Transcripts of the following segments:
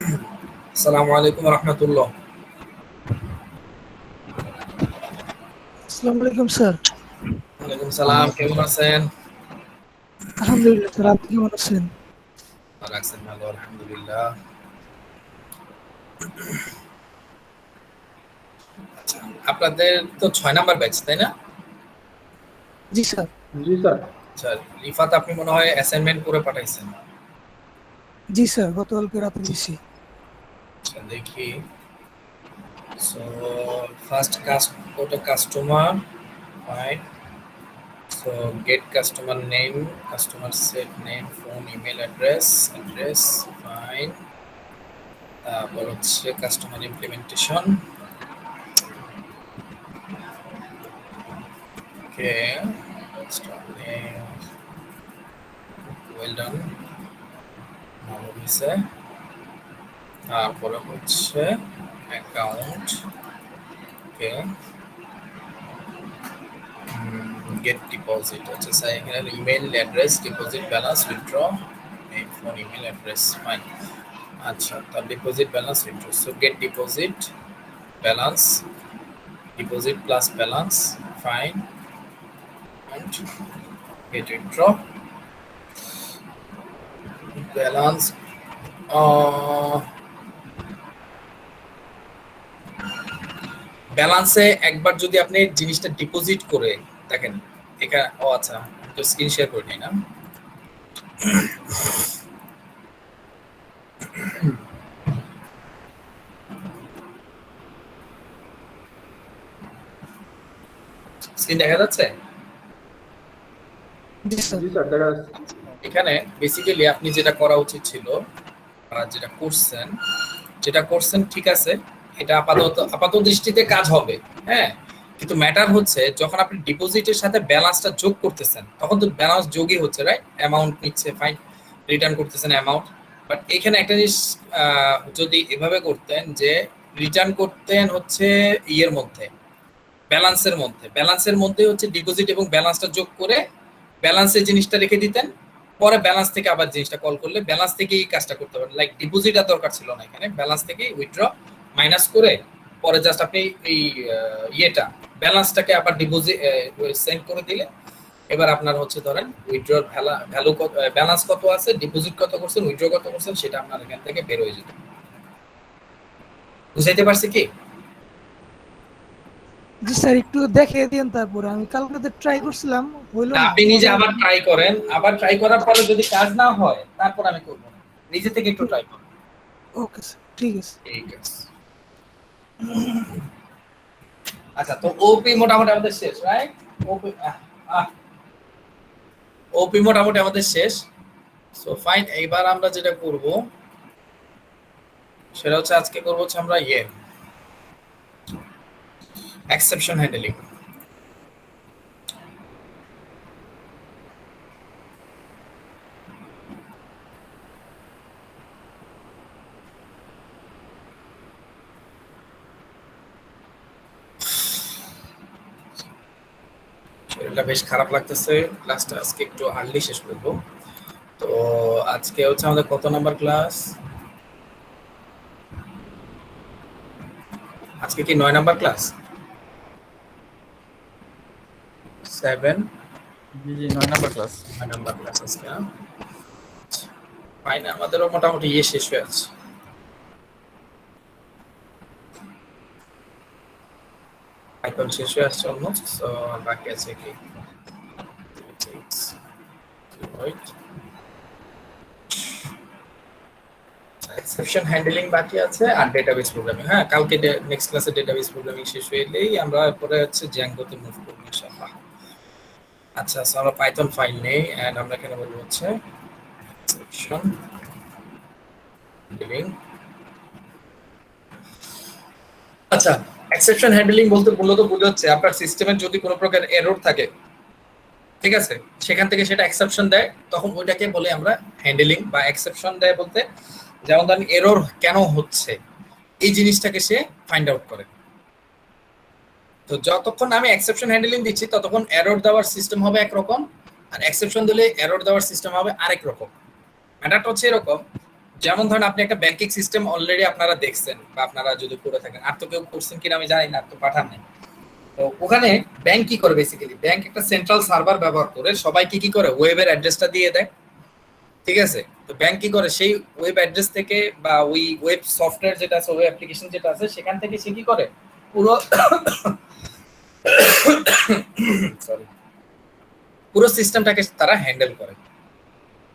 আসসালামু আলাইকুম রহমতুল্লাহ। আসসালামু আলাইকুম স্যার। ওয়ালাইকুম সালাম, কেমন আছেন? আলহামদুলিল্লাহ স্যার, আপনি কেমন আছেন? ভালো আছেন? ভালো, আলহামদুলিল্লাহ। আচ্ছা, আপনাদের তো 6 নাম্বার ব্যাচ, তাই না? জি স্যার। জি স্যার। আচ্ছা, রিফাত আপনি মনে হয় অ্যাসাইনমেন্ট করে পাঠাইছেন। জি স্যার, গতকালকে রাতে দিছি। আচ্ছা দেখি। So first customer, fine. So get customer name, customer set name, phone, email address, fine. তারপর হচ্ছে customer implementation. Okay, well done, ভালো হয়েছে। তারপরে হচ্ছে অ্যাকাউন্ট, ওকে। গেট ডিপোজিট, আচ্ছা স্যার এখানে email address, deposit balance, withdraw, name, phone, email address, fine. আচ্ছা, তার deposit balance, withdraw. So get deposit balance, deposit plus balance, fine. And get withdraw balance. ব্যালেন্সে একবার যদি আপনি জিনিসটা ডিপোজিট করে দেখেন, এখানে ও আচ্ছা, তো স্ক্রিন শেয়ার করে নিই না। স্ক্রিন দেখা যাচ্ছে? জি স্যার। জি স্যার, দেখা যাচ্ছে। এখানে বেসিক্যালি আপনি যেটা করা উচিত ছিল, যেটা করছেন ঠিক আছে, এটা আপাত দৃষ্টিতে কাজ হবে, হ্যাঁ। কিন্তু ম্যাটার হচ্ছে যখন আপনি ডিপোজিটের সাথে ব্যালেন্সটা যোগ করতেছেন, তখন তো ব্যালেন্স যোগই হচ্ছে, রাইট? অ্যামাউন্ট নিচ্ছে, ফাইন, রিটার্ন করতেছেন অ্যামাউন্ট। বাট এখানে একটা জিনিস যদি এভাবে করতেন যে রিটার্ন করতেন হচ্ছে ইয়ের মধ্যে, ব্যালেন্সের মধ্যে হচ্ছে ডিপোজিট এবং ব্যালেন্সটা যোগ করে ব্যালেন্সের জিনিসটা রেখে দিতেন, পরে ব্যালেন্স থেকে আবার জিনিসটা কল করলে ব্যালেন্স থেকেই কাজটা করতে পারেন। লাইক ডিপোজিট আর দরকার ছিল না, এখানে ব্যালেন্স থেকে উইথড্র মাইনাস করে পরে জাস্ট আপনি এই ইয়েটা ব্যালেন্সটাকে আবার ডিপোজিট সেন্ড করে দিলে এবার আপনার হচ্ছে ধরেন উইথড্রর ভ্যালু কত, ব্যালেন্স কত আছে, ডিপোজিট কত করছেন, উইথড্র কত করছেন, সেটা আপনার এখান থেকে বের হয়ে যেত। বুঝাইতে পারছি কি? জি স্যার, একটু দেখে দিন, তারপরে আমি কালকে ট্রাই করছিলাম, হইলো না, না, আপনি নিজে পরে আর আবার কি। ট্রাই করেন, আবার ট্রাই করার পরে যদি কাজ না হয় তারপর আমি করব না, নিজে থেকে একটু ট্রাই করুন। ওকে স্যার, ঠিক আছে। ঠিক আছে। আচ্ছা, তো ওপি মোটামুটি আমাদের শেষ, রাইট? ওপি ওপি মোটামুটি আমাদের শেষ। সো ফাইন, এইবার আমরা যেটা করব সেটা হচ্ছে আজকে করব হচ্ছে আমরা এক্সেপশন হ্যান্ডলিং। শরীরটা বেশ খারাপ লাগতেছে, ক্লাসটা আজকে একটু আর্লি শেষ করব। তো আজকে হচ্ছে আমাদের কত নাম্বার ক্লাস? আজকে কি 9 নাম্বার ক্লাস? 7 জি জি, 9 নাম্বার ক্লাস। 9 নাম্বার ক্লাস আজকে, না? ফাইন, আমাদেরও মোটামুটি ইয়ে শেষ হয়ে আছে। পাইথন শেষ হয়ে আসছে অলমোস্ট। সো বাকি আছে কি, এক্সেপশন হ্যান্ডলিং বাকি আছে আর ডেটাবেস প্রোগ্রামিং। হ্যাঁ, কালকে নেক্সট ক্লাসে ডেটাবেস প্রোগ্রামিং শেষ হয়ে এলেই আমরা পরে হচ্ছে জ্যাঙ্গোতে মুভ করব ইনশাআল্লাহ। আচ্ছা, সো আমরা পাইথন ফাইল নেই এন্ড আমরা এখানে বলবো হচ্ছে এক্সেপশন হ্যান্ডলিং। আচ্ছা, এক্সেপশন হ্যান্ডলিং বলতে মূলত বোঝাচ্ছে আপনার সিস্টেমের যদি কোনো প্রকার এরর থাকে, ঠিক আছে, সেখান থেকে সেটা এক্সেপশন দেয়, তখন ওইটাকে বলে আমরা হ্যান্ডলিং। বা এক্সেপশন দেয় বলতে যেমন ধরেন এরর কেন হচ্ছে এই জিনিসটাকে সে ফাইন্ড আউট করে। তো যতক্ষণ আমি এক্সেপশন হ্যান্ডলিং দিচ্ছি ততক্ষণ এরর দেওয়ার সিস্টেম হবে একরকম, আর এক্সেপশন দিলে এরর দেওয়ার সিস্টেম হবে আরেক রকম। ম্যাটারটা হচ্ছে এরকম যেমন ধরেন আপনি একটা ব্যাংকিং সিস্টেম অলরেডি আপনারা দেখছেন বা আপনারা যদি করে থাকেন, আর তো কেউ করছেন কিনা আমি জানি না, আর তো পাঠান নাই। তো ওখানে ব্যাংক কি করে, বেসিক্যালি ব্যাংক একটা সেন্ট্রাল সার্ভার ব্যবহার করে সবাইকে কি করে ওয়েবের অ্যাড্রেসটা দিয়ে দেয়, ঠিক আছে? তো ব্যাংক কি করে সেই ওয়েব অ্যাড্রেস থেকে বা ওই ওয়েব সফটওয়্যার যেটা আছে, ওয়েব অ্যাপ্লিকেশন যেটা আছে সেখান থেকে সে কি করে পুরো সরি পুরো সিস্টেমটাকে তারা হ্যান্ডেল করে।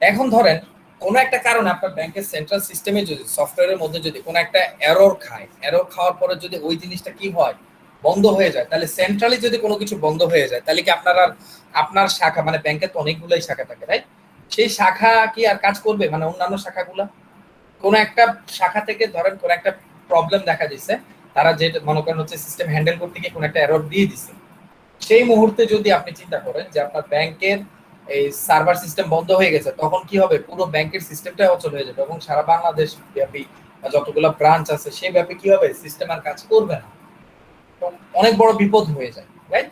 এখন ধরেন কোনো একটা কারণে আপনার ব্যাংকের সেন্ট্রাল সিস্টেমে যদি সফটওয়্যারের মধ্যে যদি কোনো একটা এরর খায়, এরর খাওয়ার পরে যদি ওই জিনিসটা কি হয় বন্ধ হয়ে যায়, তাহলে সেন্ট্রালি যদি কোনো কিছু বন্ধ হয়ে যায় তাহলে কি আপনার আর আপনার শাখা মানে ব্যাংকের তো অনেকগুলাই শাখা থাকে, রাইট? সেই শাখা কি আর কাজ করবে, মানে অন্যান্য শাখাগুলা? কোন একটা শাখা থেকে ধরেন কোন একটা প্রবলেম দেখা দিচ্ছে, তারা যে মনে করেন হচ্ছে সিস্টেম হ্যান্ডেল করতে গিয়ে কোন একটা এরর দিয়ে দিচ্ছে, সেই মুহূর্তে যদি আপনি চিন্তা করেন যে আপনার ব্যাংকের এই সার্ভার সিস্টেম বন্ধ হয়ে গেছে, তখন কি হবে, পুরো ব্যাংকের সিস্টেমটাই অচল হয়ে যাবে এবং সারা বাংলাদেশ ব্যাপী বা যতগুলো ব্রাঞ্চ আছে সেই ব্যাপী কি হবে, সিস্টেম আর কাজ করবে না। তো অনেক বড় বিপদ হয়ে যায়, রাইট?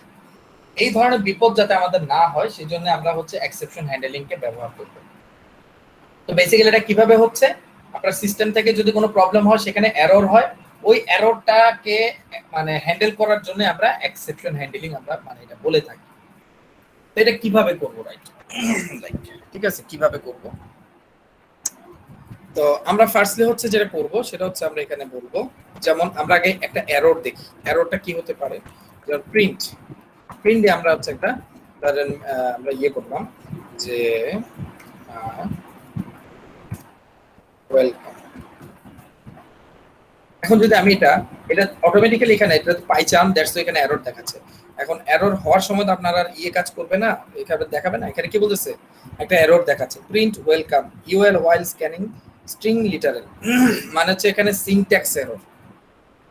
এই ধরনের বিপদ যাতে আমাদের না হয় সেই জন্য আমরা হচ্ছে এক্সেপশন হ্যান্ডলিং কে ব্যবহার করব। তো বেসিক্যালি এটা কিভাবে হচ্ছে, আপনার সিস্টেম থেকে যদি কোনো প্রবলেম হয়, সেখানে এরর হয়, ওই এররটাকে মানে হ্যান্ডেল করার জন্য আমরা এক্সেপশন হ্যান্ডলিং আমরা মানে এটা বলে থাকি। তো এটা কিভাবে করব, রাইট? লাইক ঠিক আছে, কিভাবে করব? তো আমরা ফার্স্টলি হচ্ছে যেটা করব সেটা হচ্ছে আমরা এখানে বলবো, যেমন আমরা আগে একটা এরর দেখি, এররটা কি হতে পারে। যেমন প্রিন্ট, প্রিন্ট দিয়ে আমরা হচ্ছে একটা ধরেন আমরা ইয়ে করলাম যে ওয়েলকাম। এখন যদি আমি এটা এটা অটোমেটিক্যালি এখানে এটা পাইচাম দ্যাটস এখানে এরর দেখাচ্ছে। এখন এরর হওয়ার সময় তো আপনার আর ইয়ে কাজ করবে না, এখানে দেখাবে না। এখানে কি বলতেছে, একটা এরর দেখাচ্ছে print welcome UL while scanning string literal, মানে হচ্ছে এখানে সিনট্যাক্স এরর,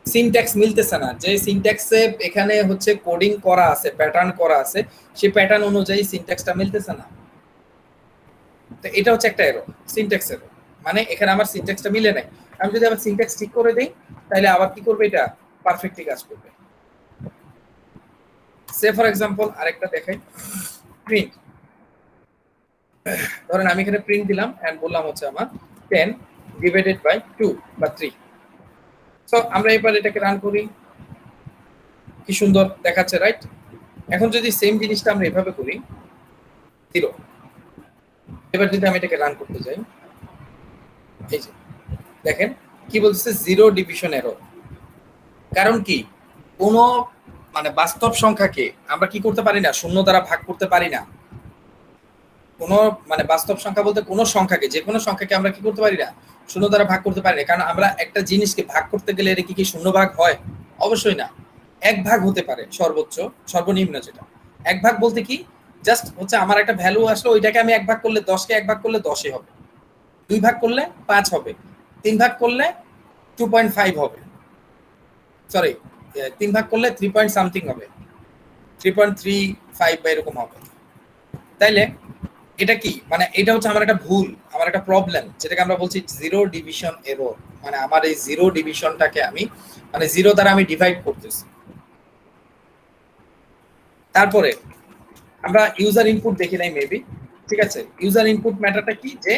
সিনট্যাক্স মিলতেছে না। যে সিনট্যাক্সে এখানে হচ্ছে কোডিং করা আছে, প্যাটার্ন করা আছে, সেই প্যাটার্ন অনুযায়ী সিনট্যাক্সটা মিলতেছে না। তো এটা হচ্ছে একটা এরর, সিনট্যাক্স এরর, মানে এখানে আমার সিনট্যাক্সটা মিলে নাই। আমি যদি আবার সিনট্যাক্স ঠিক করে দেই তাহলে আবার কি করবে, এটা পারফেক্টলি কাজ করবে। সে ফর এক্সাম্পল আরেকটা দেখাই, প্রিন্ট, ধরেন আমি এখানে প্রিন্ট দিলাম এন্ড বললাম হচ্ছে আমার 10 ডিভাইডেড বাই 2 বা 3। সো আমরা এবার এটাকে রান করি, কি সুন্দর দেখাচ্ছে, রাইট? এখন যদি সেম জিনিসটা আমরা এভাবে করি 0, এবার যদি আমি এটাকে রান করতে যাই, এই যে দেখেন কি বলছে, জিরো ডিভিশন এরর। কারণ কি, কোন মানে বাস্তব সংখ্যাকে আমরা কি করতে পারি না, শূন্য দ্বারা ভাগ করতে পারি না। কোন মানে বাস্তব সংখ্যা বলতে কোন সংখ্যাকে, যে কোনো সংখ্যাকে আমরা কি করতে পারি না, শূন্য দ্বারা ভাগ করতে পারি না। কারণ আমরা একটা জিনিসকে ভাগ করতে গেলে এটা কি শূন্য ভাগ হয়? অবশ্যই না। এক ভাগ হতে পারে সর্বোচ্চ, সর্বনিম্ন যেটা এক ভাগ বলতে কি, জাস্ট হচ্ছে আমার একটা ভ্যালু আসলো, ওইটাকে আমি এক ভাগ করলে 10কে এক ভাগ করলে 10ই হবে, 2 ভাগ করলে 5 হবে, 3 ভাগ করলে 2.5 হবে, সরি 3 ভাগ করলে 3 পয়েন্ট সামথিং হবে, 3.35 বা এরকম হবে। তাইলে এটা কি মানে, এটা হচ্ছে আমার একটা ভুল, আমার একটা প্রবলেম, যেটাকে আমরা বলছি জিরো ডিভিশন এরর। মানে আমার এই জিরো ডিভিশনটাকে আমি মানে জিরো দ্বারা আমি ডিভাইড করতেছি। তারপরে আমরা ইউজার ইনপুট দেখি নাই মেবি, ঠিক আছে? ইউজার ইনপুট ম্যাটারটা কি, যে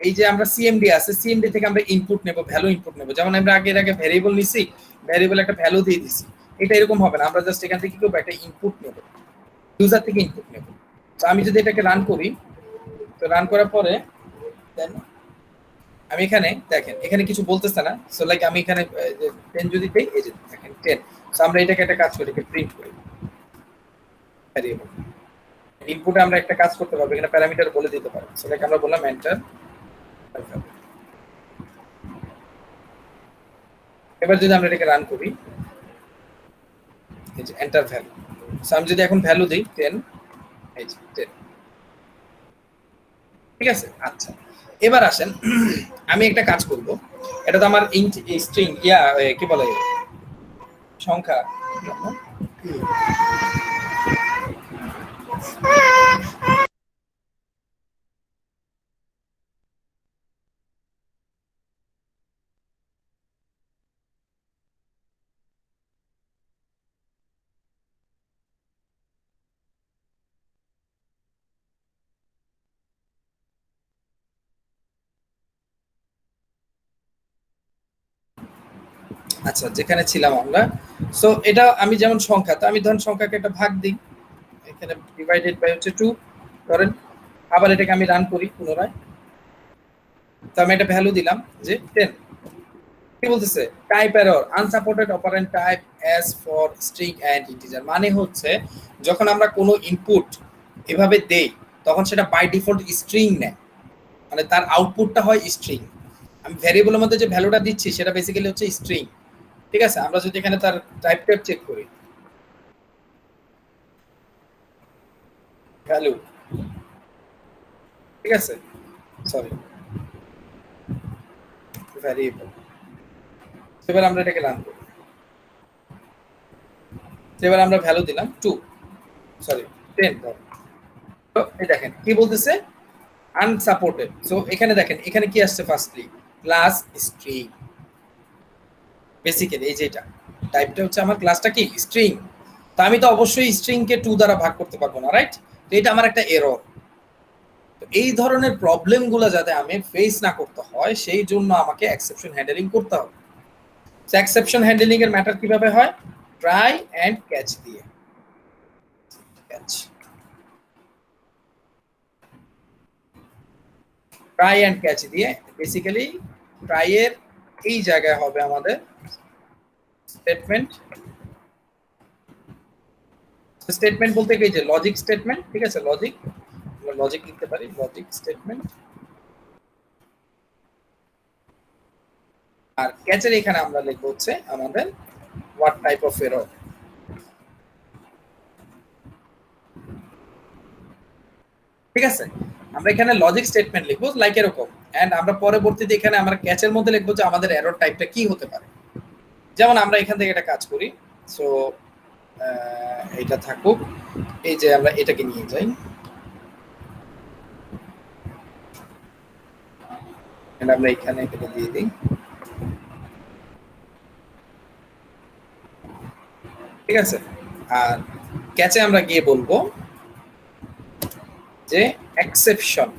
এই যে আমরা সিএমডি আছে, সিএমডি থেকে আমরা ইনপুট নেব, ভ্যালু ইনপুট নেব। যেমন আমরা আগে ভ্যারিয়েবল নিছি, ভ্যারিয়েবল একটা ভ্যালু দিয়ে দিছি, এটা এরকম হবে না। আমরা জাস্ট এখান থেকে কি করব, একটা ইনপুট নেব, ইউজার থেকে ইনপুট নেব। তো আমি যদি এটাকে রান করি, তো রান করার পরে দেন আমি এখানে দেখেন এখানে কিছু বলতেছে না। সো লাইক আমি এখানে 10 যদি দেই, এই যে দেখেন 10। সো আমরা এটাকে একটা কাজ করি, এটাকে প্রিন্ট করি ভ্যারিয়েবল। ইনপুটে আমরা একটা কাজ করতে পারবো, এখানে প্যারামিটার বলে দিতে পারবো। সো লাইক আমরা বললাম এন্টার। এবার যদি আমরা এটাকে রান করি, এই যে এন্টার ভ্যালু। সো আমি যদি এখন ভ্যালু দিই 10, এই যে 10, ঠিক আছে? আচ্ছা, এবার আসেন আমি একটা কাজ করব। এটা তো আমার ইন্ট স্ট্রিং ইয়া কি বলে সংখ্যা, আচ্ছা, যেখানে ছিলাম আমরা, সো এটা আমি যেমন সংখ্যা, তো আমি ধরেন সংখ্যাকে একটা ভাগ দিই, এখানে ডিভাইডেড বাই হচ্ছে 2 ধরেন, আবার এটাকে আমি রান করি পুনরায়, তো আমি একটা ভ্যালু দিলাম যে 10। কি বলতেছে? Type error, unsupported operand type as for string and integer, মানে হচ্ছে যখন আমরা কোনো ইনপুট এভাবে দেই তখন সেটা বাই ডিফল্ট স্ট্রিং নেয়, মানে তার আউটপুটটা হয় স্ট্রিং। আমি ভ্যারিয়েবলের মধ্যে যে ভ্যালুটা দিচ্ছি সেটা বেসিক্যালি হচ্ছে স্ট্রিং। ঠিক আছে, আমরা যদি এখানে তার টাইপটা চেক করি, ভ্যালু, ঠিক আছে, সরি, ভ্যারিয়েবল, এবার আমরা এটাকে রান করি, এবার আমরা ভ্যালু দিলাম 2, সরি 10 ধর। তো এই দেখেন কি বলতেছে, আনসাপোর্টেড। সো এখানে দেখেন এখানে কি আসছে, ফার্স্টলি ক্লাস স্ট্রিং, বেসিক্যালি এই যেটা টাইপটা হচ্ছে আমার ক্লাসটা কি স্ট্রিং, তো আমি তো অবশ্যই স্ট্রিং কে 2 দ্বারা ভাগ করতে পারবো না, রাইট? তো এটা আমার একটা এরর। তো এই ধরনের প্রবলেমগুলো যাতে আমি ফেস না করতে হয় সেই জন্য আমাকে এক্সেপশন হ্যান্ডলিং করতে হবে। সো এক্সেপশন হ্যান্ডলিং এর ম্যাটার কিভাবে হয়? ট্রাই এন্ড ক্যাচ দিয়ে, ক্যাচ, ট্রাই এন্ড ক্যাচ দিয়ে, বেসিক্যালি ট্রাই এর এই জায়গায় হবে আমাদের স্টেটমেন্ট, স্টেটমেন্ট বলতে কি, যে লজিক স্টেটমেন্ট, ঠিক আছে, লজিক, আমরা লজিক লিখতে পারি, লজিক স্টেটমেন্ট। আর ক্যাচের এখানে আমরা লিখব হচ্ছে আমাদের হোয়াট টাইপ অফ এরর, ঠিক আছে। আমরা এখানে লজিক স্টেটমেন্ট লিখবো লাইক এরকম, এন্ড আমরা পরবর্তীতে এখানে আমরা ক্যাচের মধ্যে লিখবো যে আমাদের এরর টাইপটা কি হতে পারে। যেমন আমরা এখান থেকে একটা কাজ করি, সো এটা থাকুক, এই যে আমরা এটাকে নিয়ে যাই, আমরা এখানে এটা দিয়ে দিই, ঠিক আছে। আর ক্যাচে আমরা গিয়ে বলবো যে exception,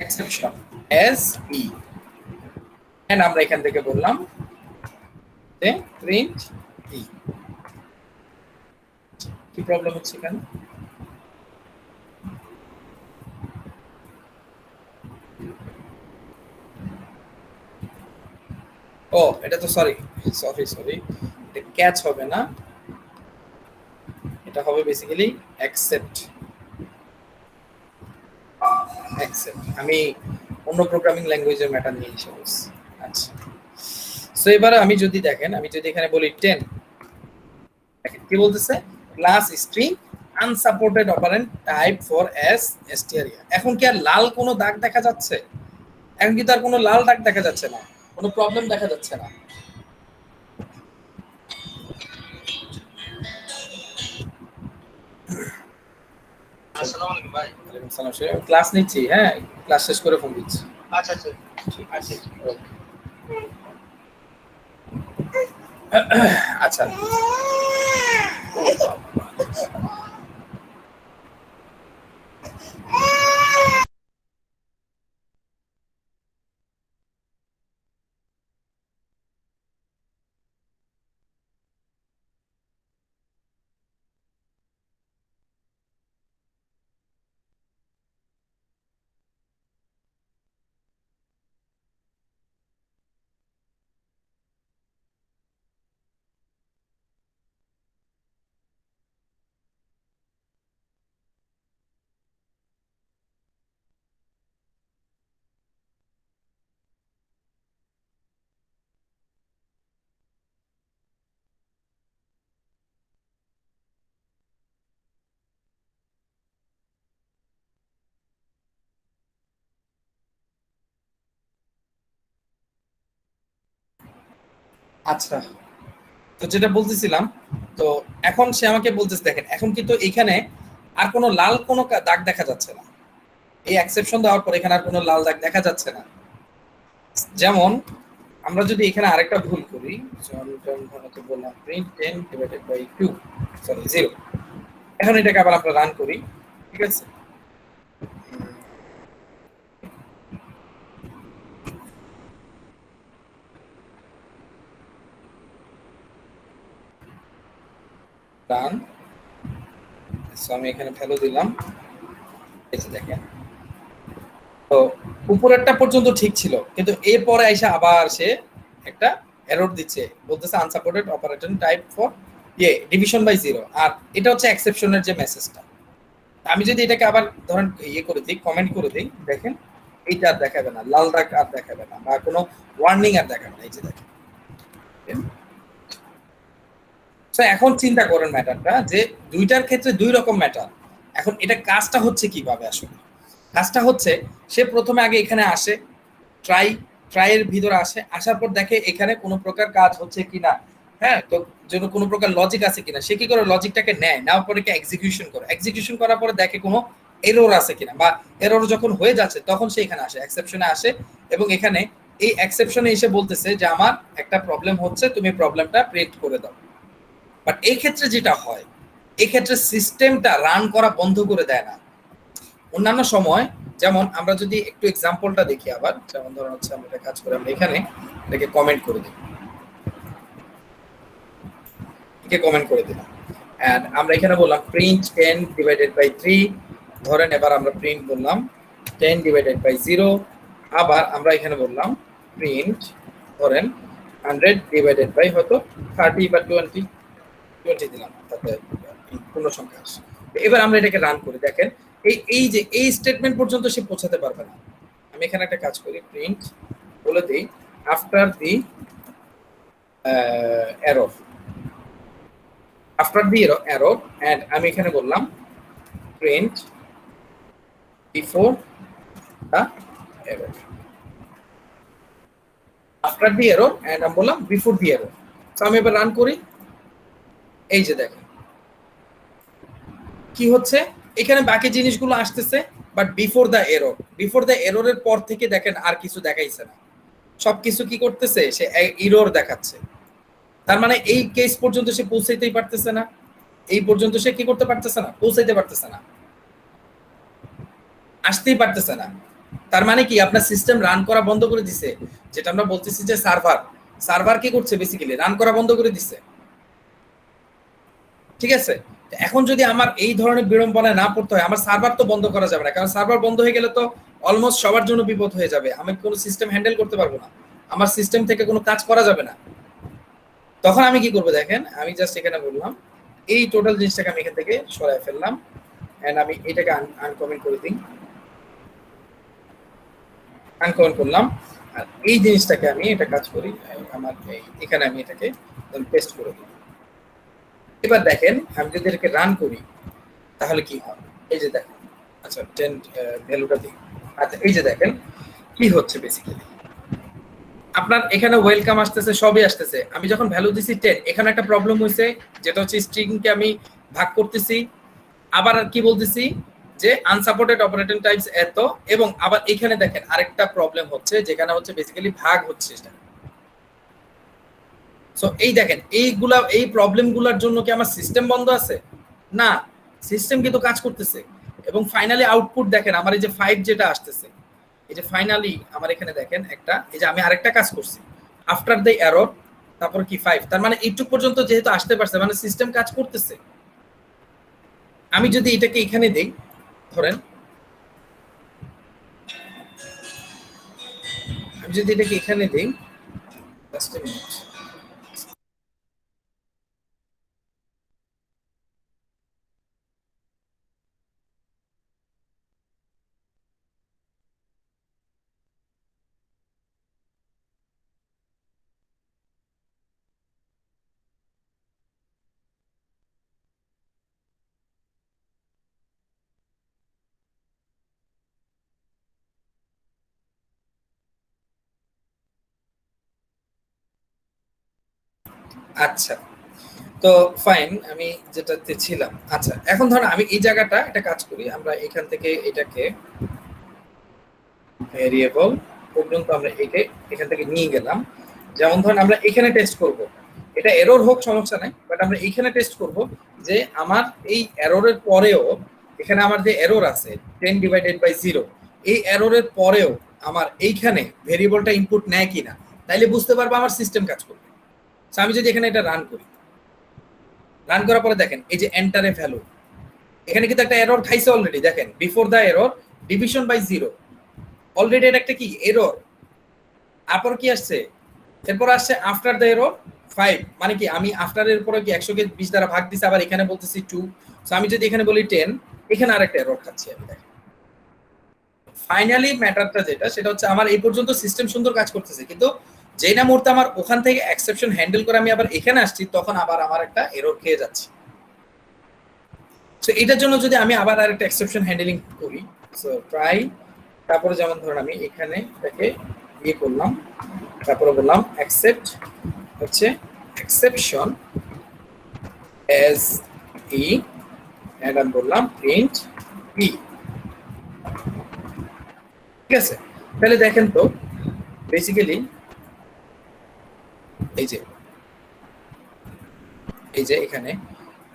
exception S E, and আমরা এখান থেকে বললাম যে প্রিন্ট ই। কি প্রবলেম হচ্ছে এখানে? ও এটা তো সরি সরি সরি, এটা ক্যাচ হবে না, এটা হবে বেসিক্যালি অ্যাকসেপ্ট, অ্যাকসেপ্ট। আমি অন্য প্রোগ্রামিং ল্যাঙ্গুয়েজের ম্যাটার নিয়ে এসে বলছি। আচ্ছা, সো এবারে আমি যদি দেখেন, আমি যদি এখানে বলি 10, দেখেন কি বলতেছে, class string unsupported operand type for S str। এখন কি আর লাল কোনো দাগ দেখা যাচ্ছে? এখন কি তার কোনো লাল দাগ দেখা যাচ্ছে না, কোনো প্রবলেম দেখা যাচ্ছে না। আসসালামু আলাইকুম ভাই। ওয়ালাইকুম সালাম, ক্লাস নিচ্ছি, হ্যাঁ ক্লাস শেষ করে ফোন দিচ্ছি। আচ্ছা আচ্ছা ঠিক আছে, আচ্ছা। আচ্ছা, তো যেটা বলতেছিলাম, তো এখন সে আমাকে বলতেছে, দেখেন এখন কিন্তু এখানে আর কোনো লাল কোনো দাগ দেখা যাচ্ছে না, এই এক্সেপশন দেওয়ার পর এখানে আর কোনো লাল দাগ দেখা যাচ্ছে না। যেমন আমরা যদি এখানে আরেকটা ভুল করি, বললাম প্রিন্ট 10 ডিভাইডেড বাই 2, সরি 0, এখন এটাকে আবার আমরা রান করি, ঠিক আছে, রান। সো আমি এখানে ভ্যালু দিলাম, এই যে দেখেন। তো উপরেরটা পর্যন্ত ঠিক ছিল, কিন্তু এরপরে এসে আবার সে একটা এরর দিচ্ছে, বলতেছে unsupported operator type for division by zero. আর এটা হচ্ছে এক্সেপশনের যে মেসেজটা। আমি যদি এটাকে আবার ধরেন করে দিই, কমেন্ট করে দিই, দেখেন এইটা আর দেখাবে না, লাল দাগ আর দেখাবে না, বা কোনো ওয়ার্নিং আর দেখাবে না, এই যে দেখেন। তো এখন চিন্তা করেন ম্যাটারটা, যে দুইটার ক্ষেত্রে দুই রকম ম্যাটার। এখন এটা কাজটা হচ্ছে কিভাবে? আসলে কাজটা হচ্ছে, সে প্রথমে আগে এখানে আসে, ট্রাইয়ের ভিতরে আসে, আসার পর দেখে এখানে কোনো প্রকার কাজ হচ্ছে কিনা, হ্যাঁ, তো জন্য কোনো প্রকার লজিক আছে কিনা। সে কি করে, লজিকটাকে নেয়, নেওয়ার পরে এক্সিকিউশন করে, এক্সিকিউশন করার পরে দেখে কোনো এরর আছে কিনা, বা এরর যখন হয়ে যাচ্ছে তখন সে এখানে আসে, এক্সেপশনে আসে, এবং এখানে এই এক্সেপশনে এসে বলতেছে যে আমার একটা প্রবলেম হচ্ছে, তুমি প্রবলেমটা প্রিন্ট করে দাও। বাট এই ক্ষেত্রে যেটা হয়, এই ক্ষেত্রে সিস্টেমটা রান করা বন্ধ করে দেয় না। অন্যান্য সময়, যেমন আমরা যদি একটু এক্সাম্পলটা দেখি আবার, যেমন ধরুন হচ্ছে আমরা একটা কাজ করে আমরা এখানে এটাকে কমেন্ট করে দিই, কমেন্ট করে দিলাম, এন্ড আমরা এখানে বললাম প্রিন্ট 10 ডিভাইডেড বাই 3। ধরেন এবার আমরা প্রিন্ট বললাম 10 ডিভাইডেড বাই 0। আবার আমরা এখানে বললাম প্রিন্ট ধরেন 100 ডিভাইডেড বাই হয়তো 30 বা 20 দিলাম, তাতে পূর্ণ সংখ্যা আসে। এবার আমরা এটাকে রান করে দেখেন, এই যে এই স্টেটমেন্ট পর্যন্ত সে পৌঁছাতে পারবে না। আমি এখানে একটা কাজ করি, প্রিন্ট বলে দিই after the error, after the error, and আমি এখানে বললাম print before the error, after the error, and আমি বললাম বিফোর দি এরর। তো আমি এবার রান করি, এই যে দেখেন কি হচ্ছে, এখানে বাকি জিনিসগুলো আসতেছে, but before the error, before the এররের পর থেকে দেখেন আর কিছু দেখাইছে না, সবকিছু কি করতেছে, সে এরর দেখাচ্ছে। তার মানে এই কেস পর্যন্ত সে পৌঁছাইতেই পারতেছে না, এই পর্যন্ত সে কি করতে পারতেছে না, পৌঁছাইতে পারতেছে না, আসতেই পারতেছে না। তার মানে কি, আপনার সিস্টেম রান করা বন্ধ করে দিছে। যেটা আমরা বলতেছি যে সার্ভার কি করছে, বেসিক্যালি রান করা বন্ধ করে দিছে। ঠিক আছে, এখন যদি আমার এই ধরনের বিড়ম্বনায় না পড়তে হয়, আমার সার্ভার তো বন্ধ করা যাবে না, কারণ সার্ভার বন্ধ হয়ে গেলে তো অলমোস্ট সবার জন্য বিপদ হয়ে যাবে, আমি কোনো সিস্টেম হ্যান্ডেল করতে পারবো না, আমার সিস্টেম থেকে কোনো কাজ করা যাবে না। তখন আমি কি করবো দেখেন, আমি জাস্ট এখানে বললাম এই টোটাল জিনিসটাকে আমি এখান থেকে সরাই ফেললাম, এন্ড আমি এটাকে আনকমেন্ট করে দিই, আনকমেন্ট করলাম, আর এই জিনিসটাকে আমি এটা কাজ করি, আমার এখানে আমি এটাকে পেস্ট করে দিই। এবার দেখেন আমি যদি এটাকে রান করি তাহলে কি হয়, এই যে দেখেন, আচ্ছা 10 ভ্যালুটা দিই, আচ্ছা এই যে দেখেন কি হচ্ছে, বেসিক্যালি আপনার এখানে ওয়েলকাম আসতেছে, সবই আসতেছে। আমি যখন ভ্যালু দিছি 10, এখানে একটা প্রবলেম হয়েছে, যেটা হচ্ছে স্ট্রিংকে আমি ভাগ করতেছি, আবার কি বলতেছি যে আনসাপোর্টেড অপারেটর টাইপস এত, এবং আবার এখানে দেখেন আরেকটা প্রবলেম হচ্ছে, যেখানে হচ্ছে বেসিক্যালি ভাগ হচ্ছে এটা। সো এই দেখেন এই প্রবলেমগুলোর জন্য কি আমার সিস্টেম বন্ধ আছে? না, সিস্টেম কিন্তু কাজ করতেছে, এবং ফাইনালি আউটপুট দেখেন আমার এই যে 5 যেটা আসতেছে, এই যে ফাইনালি আমার এখানে দেখেন একটা, এই যে আমি আরেকটা কাজ করছি আফটার দ্য এরর, তারপর কি 5, তার মানে এইটুক পর্যন্ত যেহেতু আসতে পারছে, মানে সিস্টেম কাজ করতেছে। আমি যদি এটাকে এখানে দেই, ধরেন আমি যদি এটাকে এখানে দেই, জাস্ট এ মিনিট, আচ্ছা তো ফাইন, আমি যেটাতে ছিলাম, আচ্ছা এখন ধরো আমি এই জায়গাটা একটা কাজ করি, আমরা এখান থেকে এটাকে ভেরিয়েবল পর্যন্ত আমরা এখান থেকে নিয়ে গেলাম। যেমন ধরেন আমরা এখানে টেস্ট করব, এটা এরর হোক সমস্যা নাই, বাট আমরা এইখানে টেস্ট করব যে আমার এই এররের পরেও, এখানে আমার যে এরর আছে 10 ডিভাইডেড বাই 0, এই এররের পরেও আমার এইখানে ভেরিয়েবলটা ইনপুট নেয় কিনা, তাইলে বুঝতে পারবো আমার সিস্টেম কাজ করবে। আমি যদি এখানে এটা রান করি, রান করার পরে দেখেন এই যে এন্টারে ভ্যালু, এখানে কিন্তু একটা এরর খাইছে অলরেডি। দেখেন before the error division by 0, already এটা একটা কি এরর। তারপর কি আসছে, এরপর আসছে আফটার দ্য এরর 5, মানে কি আমি আফটার এর পরে কি 100 কে 20 দ্বারা ভাগ দিছি, আবার এখানে বলতেছি 2। সো আমি যদি এখানে বলি 10, এখানে আরেকটা এরর খাচ্ছি আমি। দেখেন ফাইনালি ম্যাটারটা যেটা, সেটা হচ্ছে আমার এই পর্যন্ত সিস্টেম সুন্দর কাজ করতেছে, কিন্তু যেই না মুহূর্তে আমার ওখান থেকে এক্সেপশন হ্যান্ডেল করে আমি আবার এখানে আসছি, তখন আবার আমার একটা এরর খেয়ে যাচ্ছে। সো এটার জন্য যদি আমি আবার আরেকটা এক্সেপশন হ্যান্ডেলিং করি, সো ট্রাই, তারপরে যেমন ধরুন আমি এখানে এটাকে ইয়ে করলাম, তারপরে বললাম অ্যাকসেপ্ট হচ্ছে এক্সেপশন এস ই, এন্ড আমি বললাম প্রিন্ট ই। ঠিক আছে, তাহলে দেখেন তো বেসিক্যালি এই যে এখানে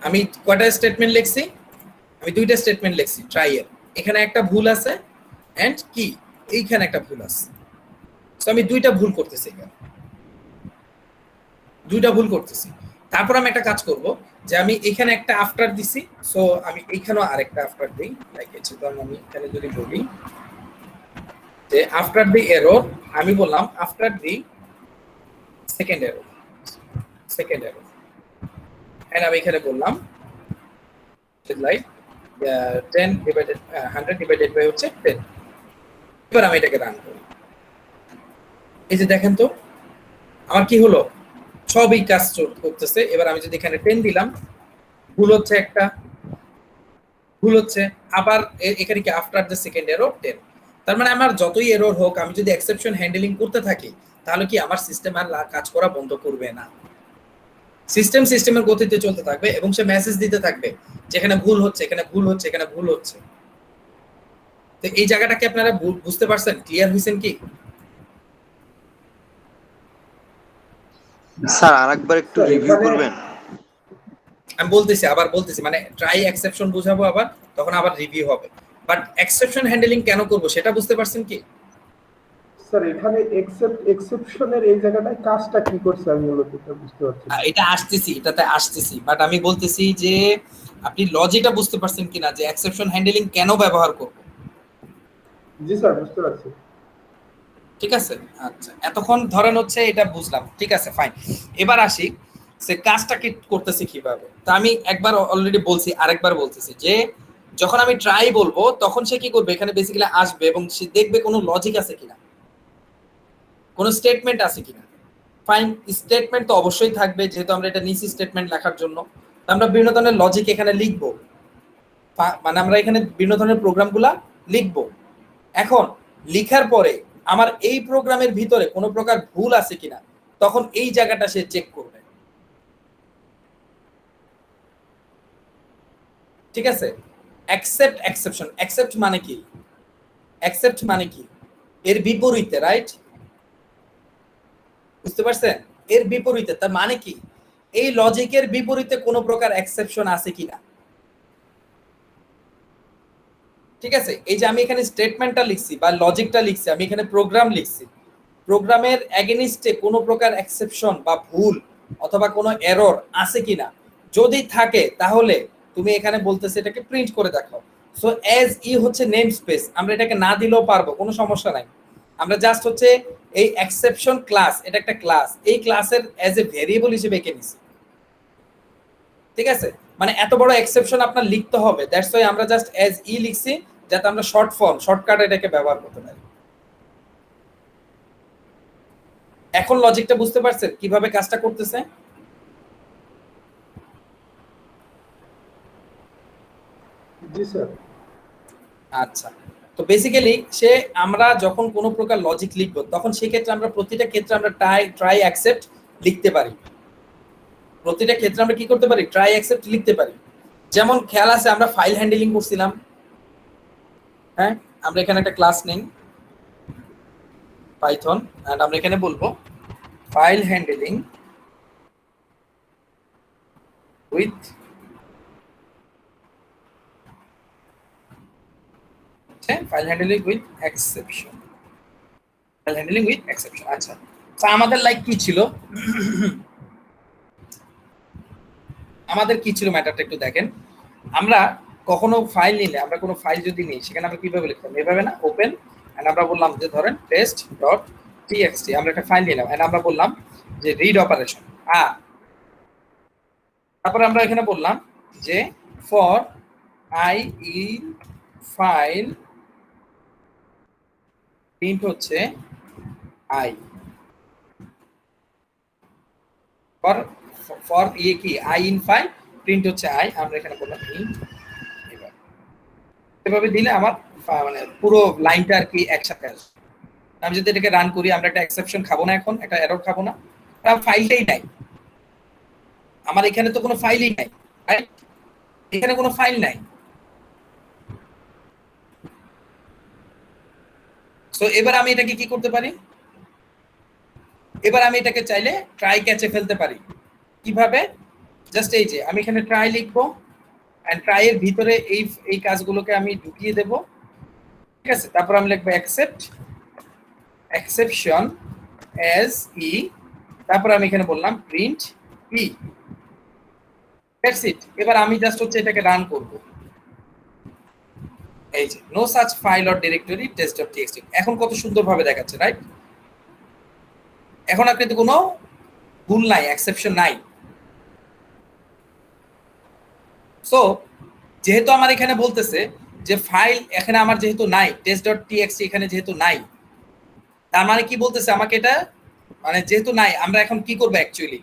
আমি কয়টা স্টেটমেন্ট লিখছি, আমি দুইটা স্টেটমেন্ট লিখছি ট্রাই এর, এখানে একটা ভুল আছে এন্ড কি এইখানে একটা ভুল আছে। সো আমি দুইটা ভুল করতেছি, এখানে দুইটা ভুল করতেছি। তারপর আমি একটা কাজ করব যে আমি এখানে একটা আফটার দিছি, সো আমি এইখানেও আরেকটা আফটার দিই। লাইক এসে তো আমি এখানে যদি বলি যে আফটার দি এরর, আমি বললাম after the second error, second error, and আমি এখানে বললাম লাইক 10 ডিভাইডেড 100 ডিভাইডেড বাই হচ্ছে 10। এবার আমি এটাকে রান করি, এই যে দেখেন তো আমার কি হলো, সবই কাজ করতেছে। এবার আমি যদি এখানে 10 দিলাম, ভুল হচ্ছে একটা, ভুল হচ্ছে আবার এখানে কি আফটার দ্য সেকেন্ড এরর 10। তার মানে আমার যতই এরর হোক, আমি যদি এক্সেপশন হ্যান্ডলিং করতে থাকি, তাহলে কি আমার সিস্টেম আর কাজ করা বন্ধ করবে না। সিস্টেম সিস্টেমের গতিতে চলতে থাকবে এবং সে মেসেজ দিতে থাকবে যেখানে ভুল হচ্ছে, এখানে ভুল হচ্ছে, এখানে ভুল হচ্ছে। তো এই জায়গাটাকে আপনারা বুঝতে পারছেন, ক্লিয়ার হয়েছেন কি? স্যার আরেকবার একটু রিভিউ করবেন? আমি বলতেছি, আবার বলতেছি, মানে ট্রাই এক্সেপশন বুঝাবো, আবার তখন আবার রিভিউ হবে। বাট এক্সেপশন হ্যান্ডলিং কেন করব সেটা বুঝতে পারছেন কি? স্যার এখানে এক্সেপশনের এই জায়গাটায় কাজটা কি করছে আমি মূলত এটা বুঝতে পারছি না। এটা আসতেছি, এটাতে আসতেছি, বাট আমি বলতেছি যে আপনি লজিকটা বুঝতে পারছেন কিনা যে এক্সেপশন হ্যান্ডলিং কেন ব্যবহার করব। জি স্যার বুঝতে পারছি। ঠিক আছে, আচ্ছা এতক্ষণ ধরেন হচ্ছে এটা বুঝলাম, ঠিক আছে ফাইন। এবার আসি সে কাজটা কি করতেছে কিভাবে। তা আমি একবার অলরেডি বলছি, আরেকবার বলতেছি যে যখন আমি ট্রাই বলবো তখন সে কি করবে, এখানে বেসিক্যালি আসবে এবং সে দেখবে কোনো লজিক আছে কিনা, কোনো স্টেটমেন্ট আছে কিনা। ফাইন, স্টেটমেন্ট তো অবশ্যই থাকবে, যেহেতু আমরা এটা নিচে স্টেটমেন্ট লেখার জন্য আমরা বিভিন্ন ধরনের লজিক এখানে লিখবো, মানে আমরা এখানে বিভিন্ন ধরনের প্রোগ্রামগুলা লিখবো। এখন লিখার পরে আমার এই প্রোগ্রামের ভিতরে কোনো প্রকার ভুল আছে কিনা, তখন এই জায়গাটা সে চেক করবে। ঠিক আছে, অ্যাকসেপ্ট এক্সেপশন, অ্যাকসেপ্ট মানে কি, অ্যাকসেপ্ট মানে কি এর বিপরীতে, রাইট? বুঝতে পারছেন, এর বিপরীতে, তার মানে কি এই লজিকের বিপরীতে কোনো প্রকার এক্সেপশন আছে কিনা। ঠিক আছে, এই যে আমি এখানে স্টেটমেন্টটা লিখছি বা লজিকটা লিখছি, আমি এখানে প্রোগ্রাম লিখছি, প্রোগ্রামের এগেইনস্টে কোনো প্রকার এক্সেপশন বা ভুল অথবা কোনো এরর আছে কিনা, যদি থাকে তাহলে তুমি এখানে বলতেছে এটাকে প্রিন্ট করে দেখাও। সো এজ ই হচ্ছে নেম স্পেস, আমরা এটাকে না দিলেও পারবো, কোনো সমস্যা নাই। আমরা জাস্ট হচ্ছে এই এক্সেপশন ক্লাস, এটা একটা ক্লাস, এই ক্লাসের এজ এ ভেরিয়েবল হিসেবে এঁকে নিছি। ঠিক আছে, মানে এত বড় এক্সেপশন আপনার লিখতে হবে, দ্যাটস ওয়াই আমরা জাস্ট এজ ই লিখছি, যাতে আমরা শর্ট ফর্ম শর্টকাট এটাকে ব্যবহার করতে পারি। এখন লজিকটা বুঝতে পারছেন কিভাবে কাজটা করতেছে? জি স্যার। আচ্ছা, তো বেসিক্যালি সে আমরা যখন কোনো প্রকার লজিক লিখব, তখন সেই ক্ষেত্রে আমরা প্রতিটা ক্ষেত্রে আমরা ট্রাই অ্যাকসেপ্ট লিখতে পারি। প্রতিটা ক্ষেত্রে আমরা কি করতে পারি, ট্রাই অ্যাকসেপ্ট লিখতে পারি। যেমন খেয়াল আছে আমরা ফাইল হ্যান্ডলিং করছিলাম, হ্যাঁ আমরা এখানে একটা ক্লাস নেই পাইথন, এন্ড আমরা এখানে বলবো file handling with file handling with exception, file handling with exception. আচ্ছা, তো আমাদের লাইক কি ছিল, আমাদের কি ছিল ম্যাটারটা একটু দেখেন। আমরা কখনো ফাইল নিলে, আমরা কোনো ফাইল যদি নিই সেখানে আমরা কিভাবে লিখতাম, এভাবে না, ওপেন এন্ড আমরা বললাম যে ধরেন test.txt, আমরা একটা ফাইল নিলাম এন্ড আমরা বললাম যে রিড অপারেশন তারপরে আমরা এখানে বললাম যে for I in file print হচ্ছে আই, ফর ফর ইয়ে কি আই ইন ফাইল প্রিন্ট হচ্ছে আই, আমরা এখানে বললাম ইন্ট। এভাবে দিলে আমার মানে পুরো লাইনটা আর কি একসাথে আসবে। আমি যদি এটাকে রান করি, আমরা একটা এক্সেপশন খাবো না, এখন একটা এরর খাবো না, কারণ ফাইলটাই নাই, আমার এখানে তো কোনো ফাইলই নাই, রাইট? এখানে কোনো ফাইল নাই। সো এবার আমি এটাকে কি করতে পারি, এবার আমি এটাকে চাইলে ট্রাই ক্যাচে ফেলতে পারি। কিভাবে? জাস্ট এই যে আমি এখানে ট্রাই লিখবো এন্ড ট্রাই এর ভিতরে এই কাজগুলোকে আমি ঢুকিয়ে দেব, ঠিক আছে? তারপর আমি লিখবো exception as e, তারপর আমি এখানে বললাম প্রিন্ট e, দ্যাটস ইট। এবার আমি জাস্ট হচ্ছে এটাকে রান করব, এই যে no such file or directory test.txt, এখন কত সুন্দরভাবে দেখাচ্ছে, রাইট? এখন আর কিন্তু কোনো ভুল নাই, এক্সেপশন নাই। সো যেহেতু আমার এখানে বলতেছে যে ফাইল এখানে আমার যেহেতু নাই, test.txt এখানে যেহেতু নাই, তার মানে কি বলতেছে আমাকে, এটা মানে যেহেতু নাই, আমরা এখন কি করব অ্যাকচুয়ালি,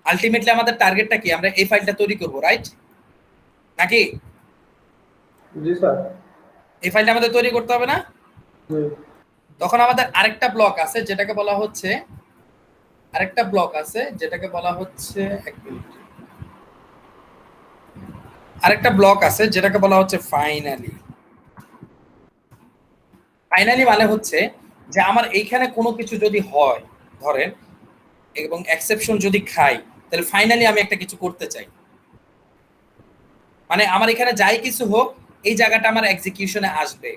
আলটিমেটলি আমাদের টার্গেটটা কি, আমরা এই ফাইলটা তৈরি করব, রাইট নাকি? জি স্যার। এই ফাইলটা আমাদের তৈরি করতে হবে না? জি। তখন আমাদের আরেকটা ব্লক আছে যেটাকে বলা হচ্ছে, ফাইনালি। ফাইনালি মানে হচ্ছে যে আমার এইখানে কোনো কিছু যদি হয় ধরেন এবং এক্সেপশন যদি খাই, তাহলে ফাইনালি আমি একটা কিছু করতে চাই, মানে আমার এখানে যাই কিছু হোক এই জায়গাটা আমার এক্সিকিউশনে আসবে।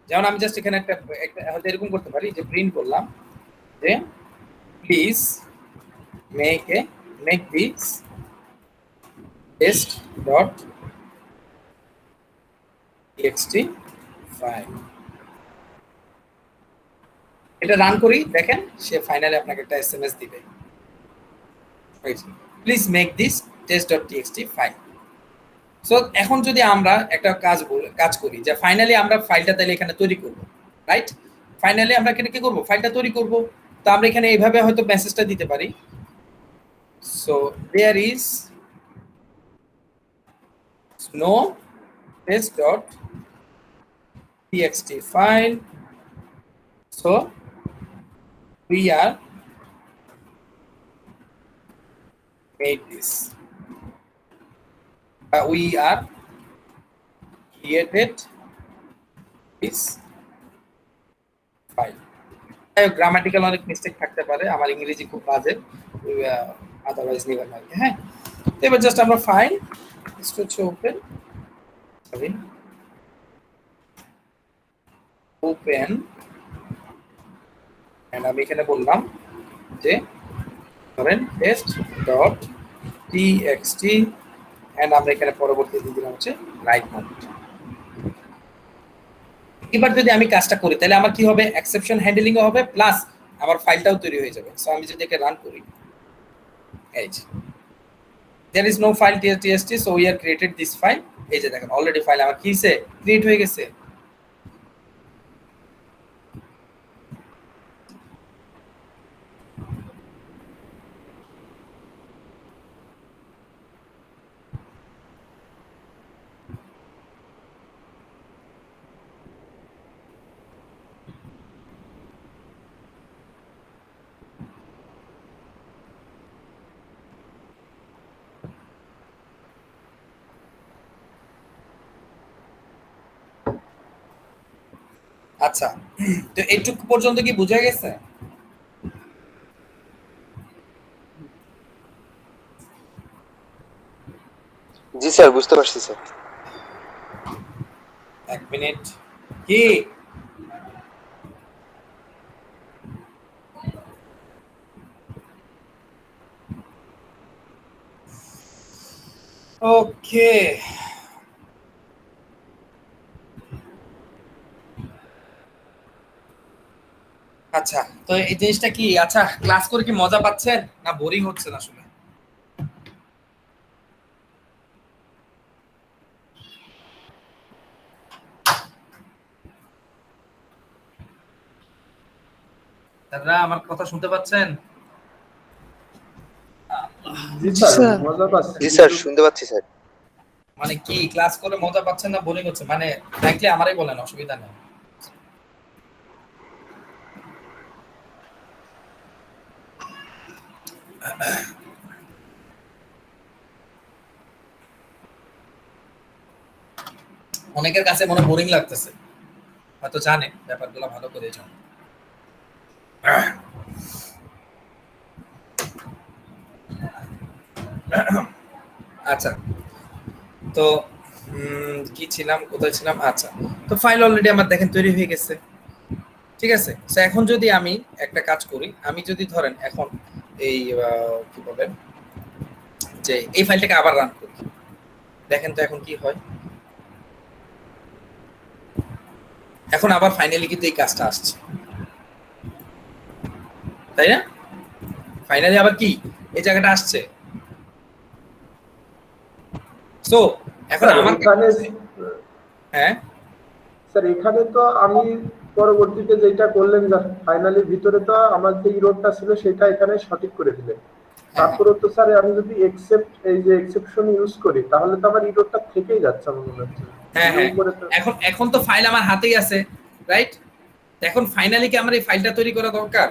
যেমন আমি জাস্ট এখানে একটা হয়তো এরকম করতে পারি যে প্রিন্ট করলাম যে please make this test.txt file, এটা রান করি, দেখেন সে ফাইনালি আপনাকে একটা এসএমএস দিবে, please make this test.txt file. So এখন যদি আমরা একটা কাজ করি যে ফাইনালি আমরা ফাইলটা তাহলে এখানে তৈরি করব, রাইট? ফাইনালি আমরা এখানে কি করব, ফাইলটা তৈরি করব। তো আমরা এখানে এইভাবে হয়তো মেসেজটা দিতে পারি, so there is no test.txt file, so we are made this, we are created this file. Grammatical অনেক মিস্টেক থাকতে পারে, আমার ইংরেজি খুব বাজে, আদারওয়াইজ নেবেন না, হ্যাঁ? তো এবার জাস্ট আমরা ফাইল ওপেন এন্ড আমি এখানে বললাম যে ধরেন test.txt এন্ড আমরা এখানে পরবর্তীতে দিলাম হচ্ছে রাইট মোড। এবার যদি আমি কাজটা করি তাহলে আমার কি হবে, এক্সেপশন হ্যান্ডলিং হবে প্লাস আমার ফাইলটাও তৈরি হয়ে যাবে। সো আমি যদি এটাকে রান করি, এই যে there is no file tst, so we have created this file, এই যে দেখেন অলরেডি ফাইল আমার কিসে ক্রিয়েট হয়ে গেছে। আচ্ছা, তো এইটুকু পর্যন্ত কি বোঝা গেছে? জি স্যার, বুঝতে পারছি স্যার। এক মিনিট, কি ওকে, আচ্ছা, তো এই জিনিসটা কি, আচ্ছা ক্লাস করে কি মজা পাচ্ছেন না বোরিং হচ্ছেন আসলে? দাদা আমার কথা শুনতে পাচ্ছেন? জি জি স্যার, স্যার। মজা পাচ্ছি। জি স্যার, শুনতে পাচ্ছি স্যার। মানে কি ক্লাস করে মজা পাচ্ছেন না বোরিং হচ্ছে, মানে ফ্র্যাঙ্কলি আমারই বলেন, অসুবিধা নেই। অনেকের কাছে মনে বোরিং লাগতেছে, হয়তো জানে ব্যাপারগুলো ভালো করে জানে। আচ্ছা, তো কি ছিলাম, কোথায় ছিলাম? আচ্ছা, তো ফাইল অলরেডি আমার দেখেন তৈরি হয়ে গেছে, ঠিক আছে। তো এখন যদি আমি একটা কাজ করি, আমি যদি ধরেন এখন এই কি বলেন যে এই ফাইলটাকে আবার রান করি, দেখেন তো এখন কি হয়। এখন আবার ফাইনালি কিন্তু এই কাজটা আসছে, তাই না? ফাইনালি আবার কি এই জায়গাটা আসছে। সো এখন স্যার আমার এখানে হ্যাঁ স্যার এখানে তো আমি পরবর্তীতে যেটা করলেন, ফাইনালি ভিতরে তো আমার যে ইরোরটা ছিল সেটা এখানে সঠিক করে দিলেন। হ্যাঁ, তারপরে তো স্যার আমি যদি এই যে এক্সেপশন ইউজ করি তাহলে তো আমার ইরোরটা থেকেই যাচ্ছে আমার মনে হচ্ছে। হ্যাঁ, এর হ্যাঁ, উপরে তো এখন এখন তো ফাইল আমার হাতেই আছে, রাইট? এখন ফাইনালি কি আমার এই ফাইলটা তৈরি করা দরকার?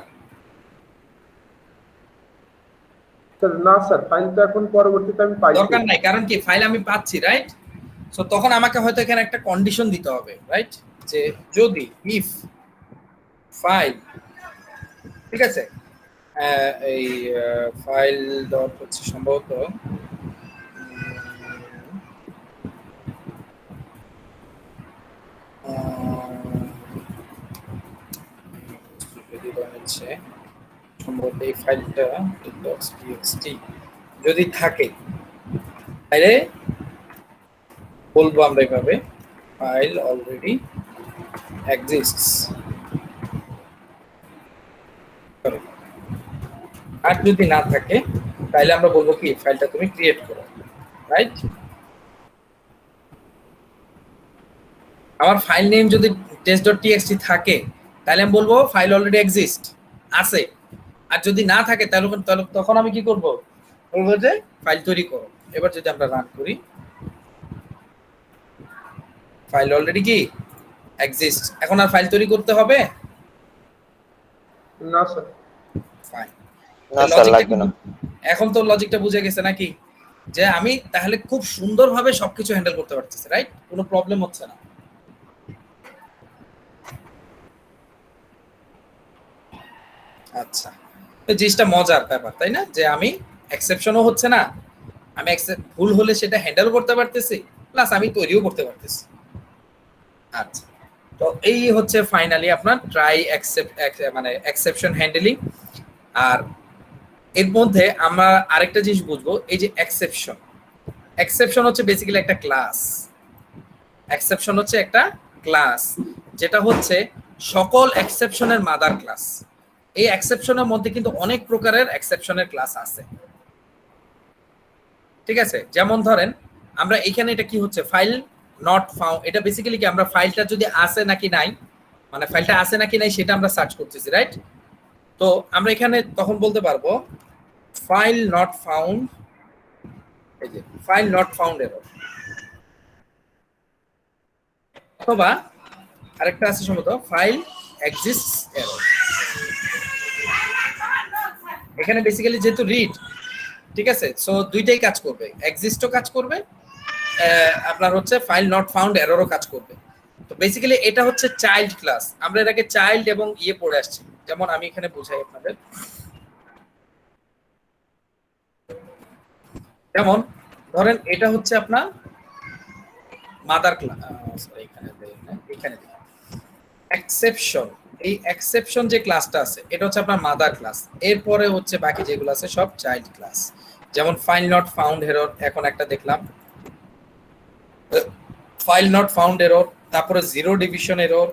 স্যার না স্যার, ফাইল তো এখন পরবর্তীতে আমি পাইছি। দরকার নাই, কারণ কি ফাইল আমি পাচ্ছি, রাইট? সো তখন আমাকে হয়তো এখানে একটা কন্ডিশন দিতে হবে, রাইট? যে যদি ইফ ফাইল, ঠিক আছে, এই ফাইল ডট হচ্ছে সম্ভবত হচ্ছে সম্ভবত এই ফাইলটা txt যদি থাকে, তাহলে বলবো আমরা এইভাবে ফাইল অলরেডি এক্সিস্টস। আর যদি না থাকে তাহলে আমরা বলবো কি ফাইলটা তুমি ক্রিয়েট করো, রাইট? আমার ফাইল নেম যদি test.txt থাকে তাহলে আমি বলবো ফাইল অলরেডি এক্সিস্ট আছে। আর যদি না থাকে তাহলে তখন আমি কি করব, বলবো যে ফাইল তৈরি করো। এবার যদি আমরা রান করি, ফাইল অলরেডি কি এক্সিস্ট, এখন আর ফাইল তৈরি করতে হবে না স্যার। ফাইন। না স্যার, লাগবে না। এখন তো লজিকটা বুঝে গেছে নাকি, যে আমি তাহলে খুব সুন্দরভাবে সবকিছু হ্যান্ডেল করতে পারতেছি, রাইট? কোনো প্রবলেম হচ্ছে না। আচ্ছা, তো জিনিসটা মজার ব্যাপার, তাই না? যে আমি এক্সেপশনও হচ্ছে না, আমি ভুল হলে সেটা হ্যান্ডেল করতে পারতেছি, প্লাস আমি তৈরিও করতে পারতেছি। আচ্ছা, তো এই হচ্ছে ফাইনালি আপনার ট্রাই মানে এক্সেপশন হ্যান্ডেলিং। আর এর মধ্যে আমরা আরেকটা জিনিস বুঝবো, এই যে এক্সেপশন, এক্সেপশন হচ্ছে বেসিক্যালি একটা ক্লাস। এক্সেপশন হচ্ছে একটা ক্লাস, যেটা হচ্ছে সকল এক্সেপশনের মাদার ক্লাস। এই এক্সেপশনের মধ্যে কিন্তু অনেক প্রকারের এক্সেপশনের ক্লাস আছে, ঠিক আছে? যেমন ধরেন আমরা এখানে এটা কি হচ্ছে, ফাইল নট ফাউন্ড, এটা বেসিক্যালি কি আমরা ফাইলটা যদি আছে নাকি নাই, মানে ফাইলটা আছে নাকি নাই সেটা আমরা সার্চ করতেছি, রাইট? তো আমরা এখানে তখন বলতে পারবো ফাইল নট ফাউন্ড, এই যে ফাইল নট ফাউন্ড এরর, অথবা আরেকটা আছে সম্ভবত ফাইল এক্সিস্টস এরর। এখানে বেসিক্যালি যেহেতু রিড, ঠিক আছে, সো দুইটাই কাজ করবে, এক্সিস্টও কাজ করবে, আপনার হচ্ছে ফাইল নট ফাউন্ড এররও কাজ করবে। তো বেসিক্যালি এটা হচ্ছে চাইল্ড ক্লাস, আমরা এটাকে চাইল্ড এবং ইয়ে পড়ে আসছি। যেমন আমি এখানে বুঝাই আপনাদের, যেমন ধরেন এটা হচ্ছে আপনার মাদার ক্লাস, এখানে এক্সেপশন, এই এক্সেপশন যে ক্লাসটা আছে এটা হচ্ছে আপনার মাদার ক্লাস, এরপরে হচ্ছে বাকি যেগুলো আছে সব চাইল্ড ক্লাস। যেমন ফাইল নট ফাউন্ড এরর এখন একটা দেখলাম, ফাইল নট ফাউন্ড এরর, তারপরে জিরো ডিভিশন এরর,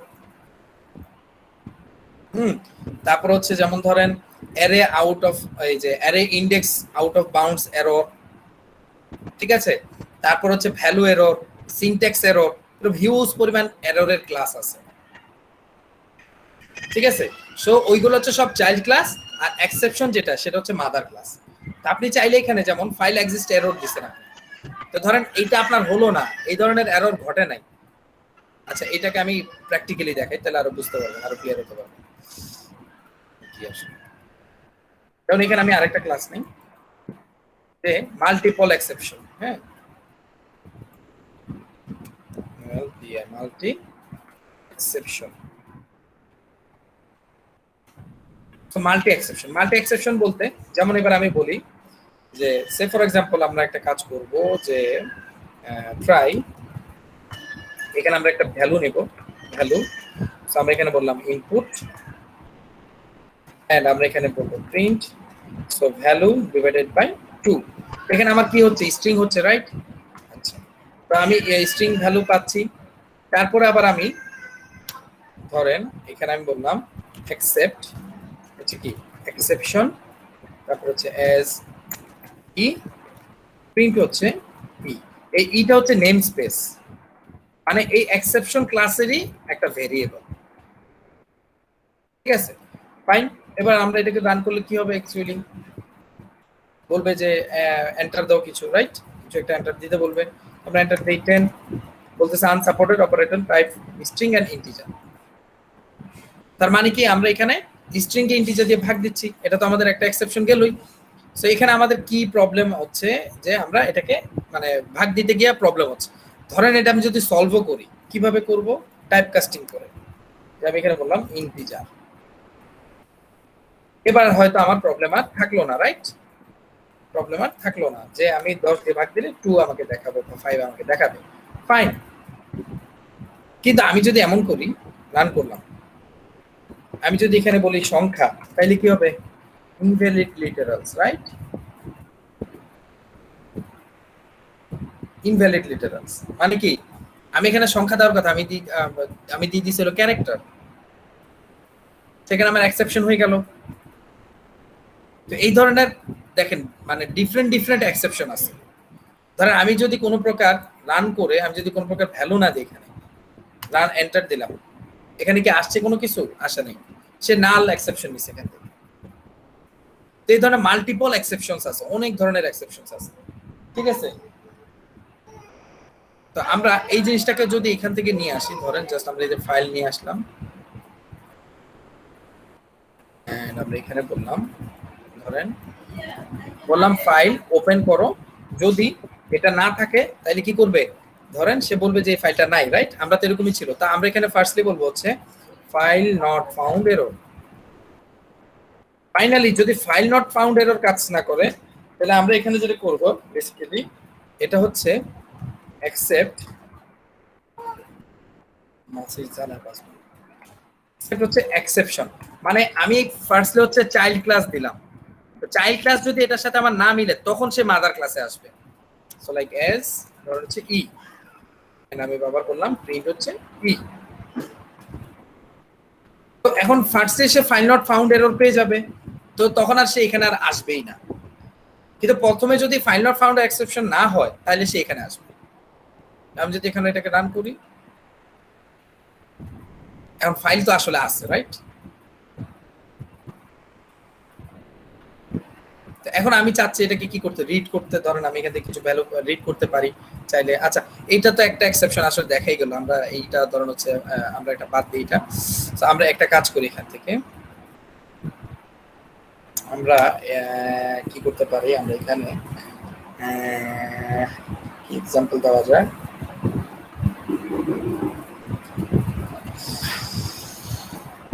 তারপর হচ্ছে যেমন ধরেন অ্যারে আউট অফ, এই যে array index out of bounds error, ঠিক আছে, তারপর হচ্ছে ভ্যালু এরর, সিনট্যাক্স এরর, এরকম হিউজ পরিমাণ এররের ক্লাস আছে, ঠিক আছে। সো ওইগুলো হচ্ছে সব চাইল্ড ক্লাস, আর এক্সেপশন যেটা সেটা হচ্ছে মাদার ক্লাস। আপনি চাইলে এখানে যেমন ফাইল এক্সিস্ট এরর দিছেন আপনি, তো ধরেন এইটা আপনার হলো না, এই ধরনের এরর ঘটে নাই। আচ্ছা এটাকে আমি প্র্যাকটিক্যালি দেখাই, তাহলে আরো বুঝতে পারবেন, আরো ক্লিয়ার হতে পারবেন কি আসলে। কারণ এখানে আমি আরেকটা ক্লাস নেই যে মাল্টিপল এক্সেপশন, হ্যাঁ, মাল্টি এক্সেপশন। তো মাল্টি এক্সেপশন বলতে যেমন এবার আমি বলি যে সে ফর এক্সাম্পল আমরা একটা কাজ করব যে ট্রাই, এখানে আমরা একটা ভ্যালু নেব, ভ্যালু, সো আমরা এখানে বললাম ইনপুট, এন্ড আমরা এখানে বলবো print, so value divided by 2। এখানে আমার কি হচ্ছে, স্ট্রিং হচ্ছে, রাইট। আচ্ছা, তো আমি এই স্ট্রিং ভ্যালু পাচ্ছি, তারপরে আবার আমি ধরেন এখানে আমি বললাম অ্যাকসেপ্ট হচ্ছে কি এক্সেপশন, তারপর হচ্ছে অ্যাজ ই, প্রিন্ট হচ্ছে ই। এই ইটা হচ্ছে নেম স্পেস, মানে এই এক্সেপশন ক্লাসেরই একটা ভেরিয়েবল, ঠিক আছে, ফাইন। এবার আমরা এটাকে রান করলে কি হবে, অ্যাকচুয়ালি বলবে যে এন্টার দাও কিছু, রাইট, কিছু একটা এন্টার দিতে বলবে, আমরা এন্টার দেই 10, বলতেছে unsupported operator type string and integer. তার মানে কি আমরা এখানে স্ট্রিং কে ইন্টিজার দিয়ে ভাগ দিচ্ছি, এটা তো আমাদের একটা এক্সেপশন গেলই। সো এখানে আমাদের কি প্রবলেম হচ্ছে যে আমরা এটাকে মানে ভাগ দিতে গিয়ে প্রবলেম হচ্ছে। ধরেন এটা আমি যদি সলভও করি, কিভাবে করব, টাইপ কাস্টিং করে, যে আমি এখানে বললাম ইন্টিজার, এবার হয়তো আমার প্রবলেম আর থাকলো না, রাইট, প্রবলেম আর থাকলো না যে আমি 10 দিয়ে ভাগ দিলে 2 আমাকে দেখাবে, 5 আমাকে দেখাবে, ফাইন। কিন্তু আমি যদি এমন করি, রান করলাম, আমি যদি এখানে বলি সংখ্যা, তাইলে কি হবে, invalid literals, right, invalid literals মানে কি, আমি এখানে সংখ্যা দেওয়ার কথা, আমি দিয়ে দিয়েছিল ক্যারেক্টার, সেখানে আমার এক্সেপশন হয়ে গেল। তো এই ধরনের দেখেন মানে ডিফারেন্ট এক্সেপশন আছে। ধরেন আমি যদি কোনো প্রকার রান করে, আমি যদি কোনো প্রকার ভ্যালু না দিই, এখানে রান এন্টার দিলাম, এখানে কি আসছে কোনো কিছু, আসে নাই, সে নাল এক্সেপশন নিছে এখান থেকে। তো এই ধরনের মাল্টিপল এক্সেপশনস আছে, অনেক ধরনের এক্সেপশনস আছে, ঠিক আছে। তো আমরা এই জিনিসটাকে যদি এখান থেকে নিয়ে আসি, ধরেন জাস্ট আমরা এই যে ফাইল নিয়ে আসলাম, এন্ড আমরা এখানে বললাম, ধরেন বললাম ফাইল ওপেন করো, যদি এটা না থাকে তাহলে কি করবে, ধরেন সে বলবে যে এই ফাইলটা নাই, রাইট, আমরা তো এরকমই ছিল। তা আমরা এখানে ফার্স্টলি বলবো হচ্ছে file not found error. Finally যদি ফাইল নট ফাউন্ড এরর কাজ না করে, তাহলে আমরা এখানে যেটা করব বেসিক্যালি এটা হচ্ছে অ্যাকসেপ্ট মেসেজ জানা পাসওয়ার্ড, সেটা হচ্ছে এক্সেপশন। মানে আমি ফার্স্টলি হচ্ছে চাইল্ড ক্লাস দিলাম, তো চাইল্ড ক্লাস যদি এটার সাথে আমার না মিলে তখন সে মাদার ক্লাসে আসবে। সো লাইক এস ধর হচ্ছে ই, এন্ড আমি ব্যবহার করলাম প্রিন্ট হচ্ছে ই। তো এখন ফার্স্টে সে ফাইল নট ফাউন্ড এরর পেয়ে যাবে, তো তখন আর সে এখানে আর আসবেই না। কিন্তু প্রথমে যদি ফাইল নট ফাউন্ড এক্সেপশন না হয় তাহলে সে এখানে আসবে। আমি যদি এখানে এটাকে রান করি, এখন ফাইল তো আসলে আছে, রাইট। এখন আমি চাচ্ছি এটাকে কি করতে, রিড করতে, ধরেন আমি এখান থেকে কিছু ভ্যালু রিড করতে পারি চাইলে। আচ্ছা এইটা তো একটা এক্সেপশন আসলে দেখাই গেল, আমরা এইটা ধরেন হচ্ছে আমরা একটা বাদ দিই এটা। তো আমরা একটা কাজ করি, এখান থেকে আমরা কি করতে পারি, আমরা এখানে কি এক্সাম্পল দেওয়া যায়,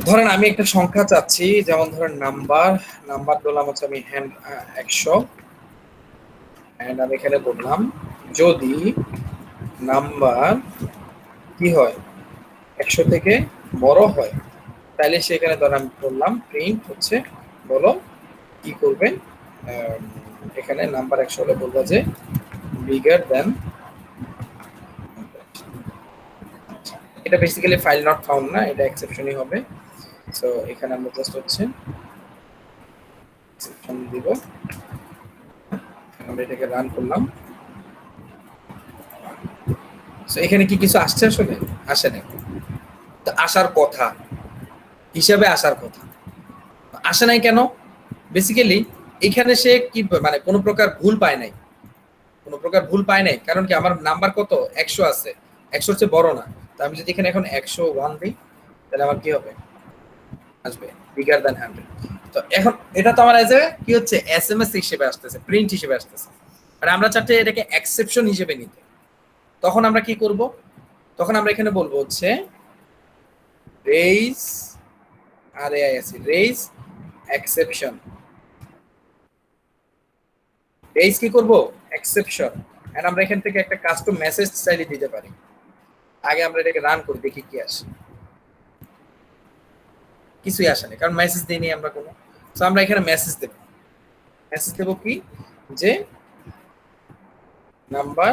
ধরেন আমি একটা সংখ্যা চাচ্ছি, যেমন ধরেন নাম্বার বললাম হচ্ছে আমি 100, এন্ড আমি এখানে বললাম যদি নাম্বার কি হয় 100 থেকে বড় হয়, তাহলে সেখানে ধর আমি বললাম প্রিন্ট হচ্ছে বলো কি করবে, এখানে নাম্বার 100 হলে বলবো যে বিগার দেন এটা বেসিক্যালি ফাইল নট ফাউন্ড না, এটা এক্সেপশনই হবে। সো এখানে আমরা জাস্ট হচ্ছে এক্সেপশন দিব, আমরা এটাকে রান করলাম। সো এখানে কি কিছু আসছে? আসলে আসে না, তো আসার কথা হিসাবে আসার কথা আসে নাই কেন? বেসিক্যালি এখানে সে কি মানে কোনো প্রকার ভুল পায় নাই, কোনো প্রকার ভুল পায় নাই, কারণ কি আমার নাম্বার কত 100 আছে, 100 চেয়ে বড় না। তো আমি যদি এখানে এখন 101 দিই তাহলে আমার কি হবে? আসবে বিগার দ্যান 100। তো এখন এটা তো আমার এজে কি হচ্ছে এসএমএস হিসেবে আসতেছে, প্রিন্ট হিসেবে আসতেছে, আর আমরা চাচ্ছি এটাকে এক্সেপশন হিসেবে নিতে। তখন আমরা কি করব? তখন আমরা এখানে বলবো হচ্ছে রেইজ আরএআইএসি রেইজ এক্সেপশন। রেইজ কি করব? এক্সেপশন। এন্ড আমরা এখান থেকে একটা কাস্টম মেসেজ চাইলে দিতে পারি। আগে আমরা এটাকে রান করি, দেখি কি আসে। কিছুই আসে না, কারণ মেসেজ দিইনি আমরা কোনো। সো আমরা এখানে মেসেজ দেব। মেসেজ দেব কি? যে নাম্বার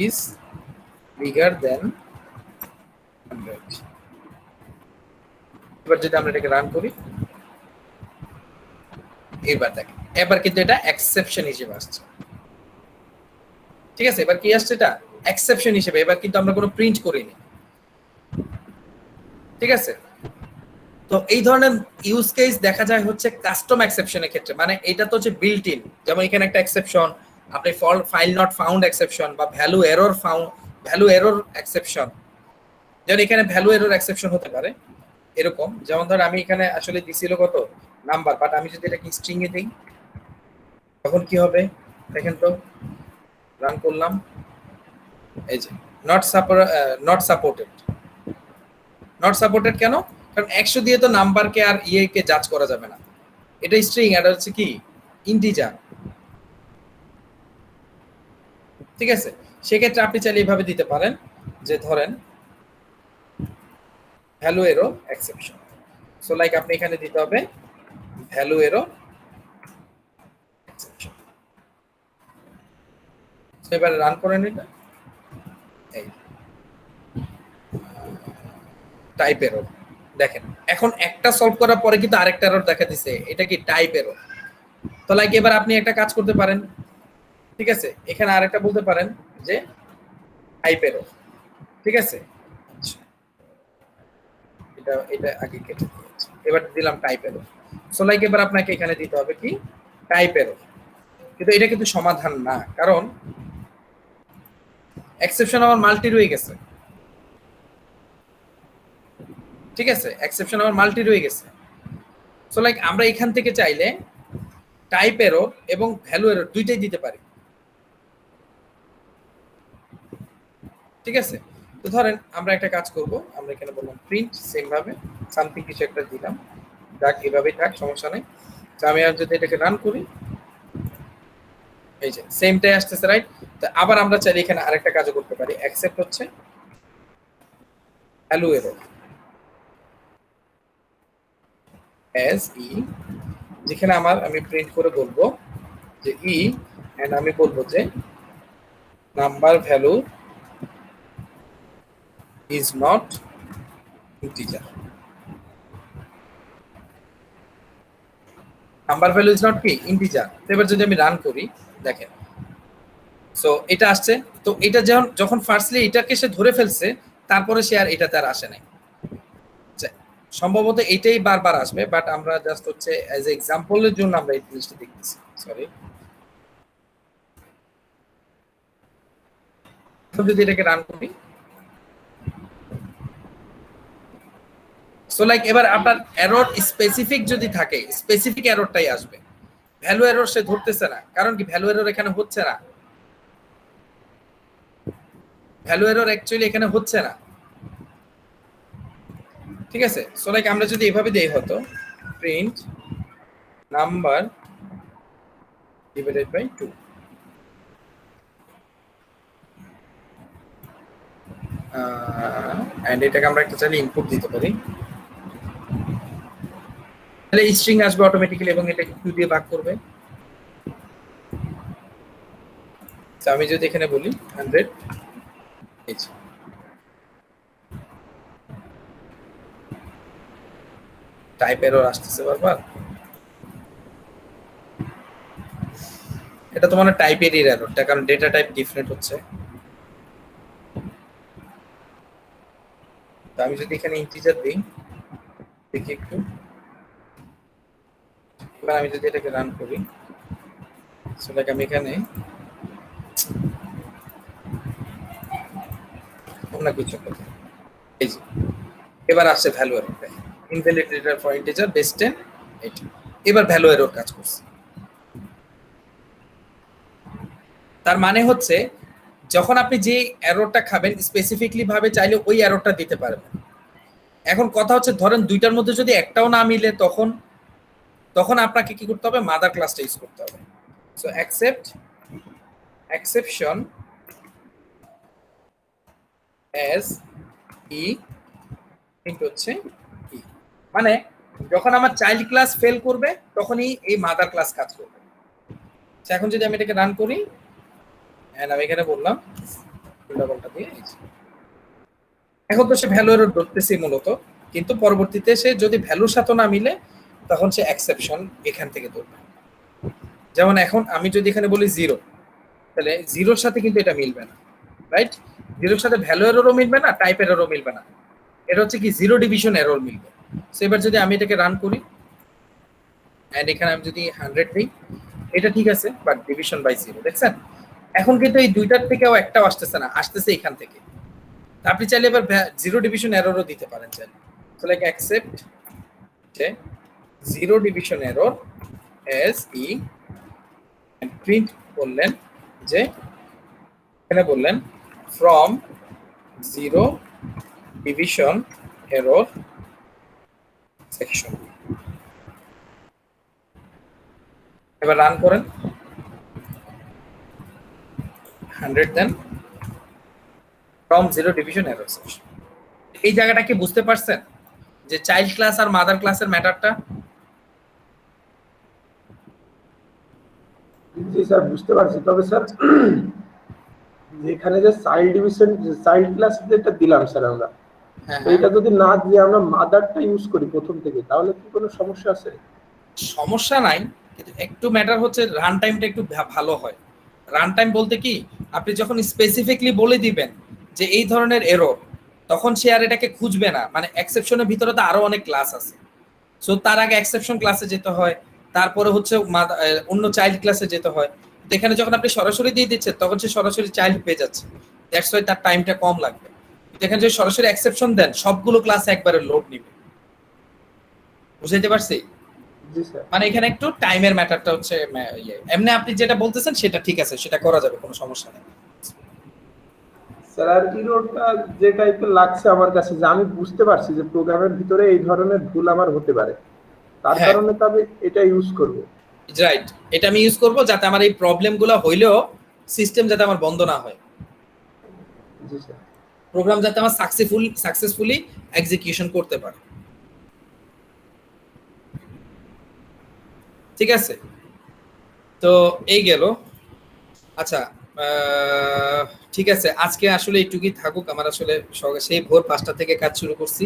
ইজ বিগার দেন 100। এবার যদি আমরা এটাকে রান করি, এবার দেখেন এবার কিন্তু এটা এক্সেপশন হিসেবে আসছে। ঠিক আছে, এবার কি আসছে? এটা এক্সেপশন হিসেবে। এবার কিন্তু আমরা কোনো প্রিন্ট করিনি। ঠিক আছে, তো এই ধরনের ইউজ কেস দেখা যায় হচ্ছে কাস্টম এক্সেপশনের ক্ষেত্রে। মানে এটা তো হচ্ছে বিল্ট ইন, যেমন এখানে একটা এক্সেপশন, আপনি ফাইল নট ফাউন্ড এক্সেপশন বা ভ্যালু এরর এক্সেপশন, যেমন এখানে ভ্যালু এরর এক্সেপশন হতে পারে এরকম। যেমন ধর আমি এখানে আসলে দিছিল কত নাম্বার, বাট আমি যদি এটাকে স্ট্রিং এ দিই তখন কি হবে দেখেন তো। রান করলাম, এই যে নট সাপোর্টেড। নট সাপোর্টেড কেন? কারণ 100 দিয়ে তো নাম্বারকে আর কে জাজ করা যাবে না, এটা স্ট্রিং, এটা হচ্ছে কি ইন্টিজার। ঠিক আছে, সেক্ষেত্রে আপনি চাইলে এইভাবে দিতে পারেন যে ধরেন ভ্যালু এরো এক্সেপশন। সো লাইক আপনি এখানে দিতে হবে ভ্যালু এরো এক্সেপশন। এবার রান করেন এটা, এই টাইপ এরর দেখেন। এখন একটা সলভ করার পরে কিন্তু আরেকটা এরর দেখা দিছে, এটা কি টাইপ এরর। তো লাইক এবার আপনি একটা কাজ করতে পারেন, ঠিক আছে, এখানে আরেকটা বলতে পারেন যে টাইপ এরর। ঠিক আছে, এটা এটা আগে কেটে দিয়েছি, এবার দিলাম টাইপ এরর। সো লাইক এবার আপনাকে এখানে দিতে হবে কি টাইপ এরর। কিন্তু এটা কিন্তু সমাধান না, কারণ এক্সেপশন আমার মাল্টি রয়ে গেছে। ঠিক আছে, এক্সেপশন আমার মাল্টি রয়ে গেছে। সো লাইক আমরা এখান থেকে চাইলে টাইপ এরর এবং ভ্যালু এরর দুইটাই দিতে পারি। ঠিক আছে, তো ধরেন আমরা একটা কাজ করব, আমরা এখানে বললাম প্রিন্ট, সেম ভাবে সামথিং কিছু একটা দিলাম, ডাক এভাবেই থাক, সমস্যা নেই। তো আমি আর যদি এটাকে রান করি, এই যে সেমটাই আসতেছে, রাইট? তো আবার আমরা চাইলে এখানে আরেকটা কাজও করতে পারি, অ্যাকসেপ্ট হচ্ছে ভ্যালু এরর অ্যাজ ই, যেখানে আমি প্রিন্ট করে বলবো যে ই, এন্ড আমি বলবো যে number value is not integer. Number value is not কি ইন্টিজার। এবার যদি আমি রান করি দেখেন, সো এটা আসছে। তো এটা যখন ফার্স্টলি এটাকে সে ধরে ফেলছে, তারপরে সে আর এটাতে আর আসে নাই। সম্ভবত এটাই বারবার আসবে, বাট আমরা জাস্ট হচ্ছে অ্যাজ এ এক্সাম্পলের জন্য আমরা এই জিনিসটা দেখতেছি। সরি, যদি এটাকে রান করি, সো লাইক এবার আপনার এরর স্পেসিফিক যদি থাকে, স্পেসিফিক এররটাই আসবে। ভ্যালু এরর সে ধরতেছে না, কারণ কি ভ্যালু এরর এখানে হচ্ছে না। ভ্যালু এরর অ্যাকচুয়ালি এখানে হচ্ছে না। ঠিক আছে, সো লাইক আমরা যদি এভাবে দেই হতো print number divided by 2, and এটাকে আমরা একটা চাইলে ইনপুট দিতে পারি, তাহলে স্ট্রিং আসবে অটোমেটিক্যালি এবং এটাকে 2 দিয়ে ভাগ করবে। তো আমি যদি এখানে বলি 100, টাইপ এরর আসতেছে বারবার। এটা তো মানে টাইপেরই এররটা, কারণ ডেটা টাইপ ডিফারেন্ট হচ্ছে। তো আমি যদি এখানে ইন্টিজার দিই, দেখি একটু, এবার আমি যদি এটাকে রান করি, সো লাইক আমি এখানে অন্য কিছু করি, এই যে এবার আসছে value error, invalid data for integer base 10 এইটা, এবার ভ্যালু এরর কাজ করছে। তার মানে হচ্ছে যখন আপনি যে এররটা খাবেন স্পেসিফিকলি ভাবে চাইলে ওই এররটা দিতে পারবেন। এখন কথা হচ্ছে ধরেন দুইটার মধ্যে যদি একটাও না মিলে তখন তখন আপনাকে কি করতে হবে, মাদার ক্লাসটা ইউজ করতে হবে। So accept exception as he into হচ্ছে ই, মানে যখন আমার চাইল্ড ক্লাস ফেল করবে তখনই এই মাদার ক্লাস কাজ করবে। এখন যদি আমি এটাকে রান করি, এন্ড আমি এখানে বললাম ডাবলটা দিয়ে, এখন তো সে ভ্যালু এরর ধরতেছে মূলত, কিন্তু পরবর্তীতে সে যদি ভ্যালুর সাথে না মিলে তখন সে এক্সেপশন এখান থেকে ধরবে। যেমন এখন আমি যদি এখানে বলি 0, তাহলে 0-র সাথে কিন্তু এটা মিলবে না, রাইট? 0-র সাথে ভ্যালু এররও মিলবে না, টাইপ এররও মিলবে না, এটা হচ্ছে কি জিরো ডিভিশন এরর মিলবে। সো এবার যদি আমি এটাকে রান করি এন্ড এখানে আমি যদি 100 দিই, এটা ঠিক আছে, বাট ডিভিশন বাই 0, দেখছেন? এখন কিন্তু এই দুইটার থেকেও একটাও আসতেছে না, আসতেছে এখান থেকে। আপনি চাইলে এবার জিরো ডিভিশন এররও দিতে পারেন চাইলে। সো লাইক অ্যাকসেপ্ট যে zero division error as e, print করলেন যে এখানে বললেন from zero division error section. এবার রান করেন 100 দেন from zero division error section. এই জায়গাটা কি বুঝতে পারছেন যে চাইল্ড ক্লাস আর মাদার ক্লাসের ম্যাটারটা? জি স্যার, বুঝতে পারছি। তবে স্যার যেখানে যে চাইল্ড ডিভিশন চাইল্ড ক্লাস যেটা দিলাম স্যার আমরা, এইটা যদি না দিয়ে আমরা মাদারটা ইউজ করি প্রথম থেকে, তাহলে কি কোনো সমস্যা আছে? সমস্যা নাই, কিন্তু একটু ম্যাটার হচ্ছে রান টাইমটা একটু ভালো হয়। রান টাইম বলতে কি, আপনি যখন স্পেসিফিকলি বলে দিবেন যে এই ধরনের এরর, তখন সে আর এটাকে খুঁজবে না। মানে এক্সেপশনের ভিতরে তো আরো অনেক ক্লাস আছে, সো তার আগে এক্সেপশন ক্লাসে যেতে হয়, তারপরে হচ্ছে অন্য চাইল্ড ক্লাসে যেতে হয়। তো এখানে যখন আপনি সরাসরি দিয়ে দিচ্ছেন তখন সে সরাসরি চাইল্ড পেয়ে যাচ্ছে, দ্যাটস ওয়াই তার টাইমটা কম লাগবে। এখানে যদি সরাসরি এক্সেপশন দেন সবগুলো ক্লাস একবারে লোড নিবে। বুঝাইতে পারছি? জি স্যার। মানে এখানে একটু টাইমের ম্যাটারটা হচ্ছে এমনি আপনি যেটা বলতেছেন সেটা ঠিক আছে, সেটা করা যাবে, কোনো সমস্যা নেই। স্যার আর ইরোরটা যে টাইপের লাগছে আমার কাছে, যে আমি বুঝতে পারছি যে প্রোগ্রামের ভিতরে এই ধরনের ভুল আমার হতে পারে, তার হ্যাঁ। কারণে তো আমি এটা ইউজ করব। রাইট, এটা আমি ইউজ করব যাতে আমার এই প্রবলেমগুলো হইলেও সিস্টেম যাতে আমার বন্ধ না হয়, জি স্যার। প্রোগ্রাম যাতে আমার সাকসেসফুলি এক্সিকিউশন করতে পারে। ঠিক আছে, তো এই গেল। আচ্ছা, ঠিক আছে, আজকে আসলে এইটুকুই থাকুক। আমার আসলে সেই ভোর 5টা থেকে কাজ শুরু করছি,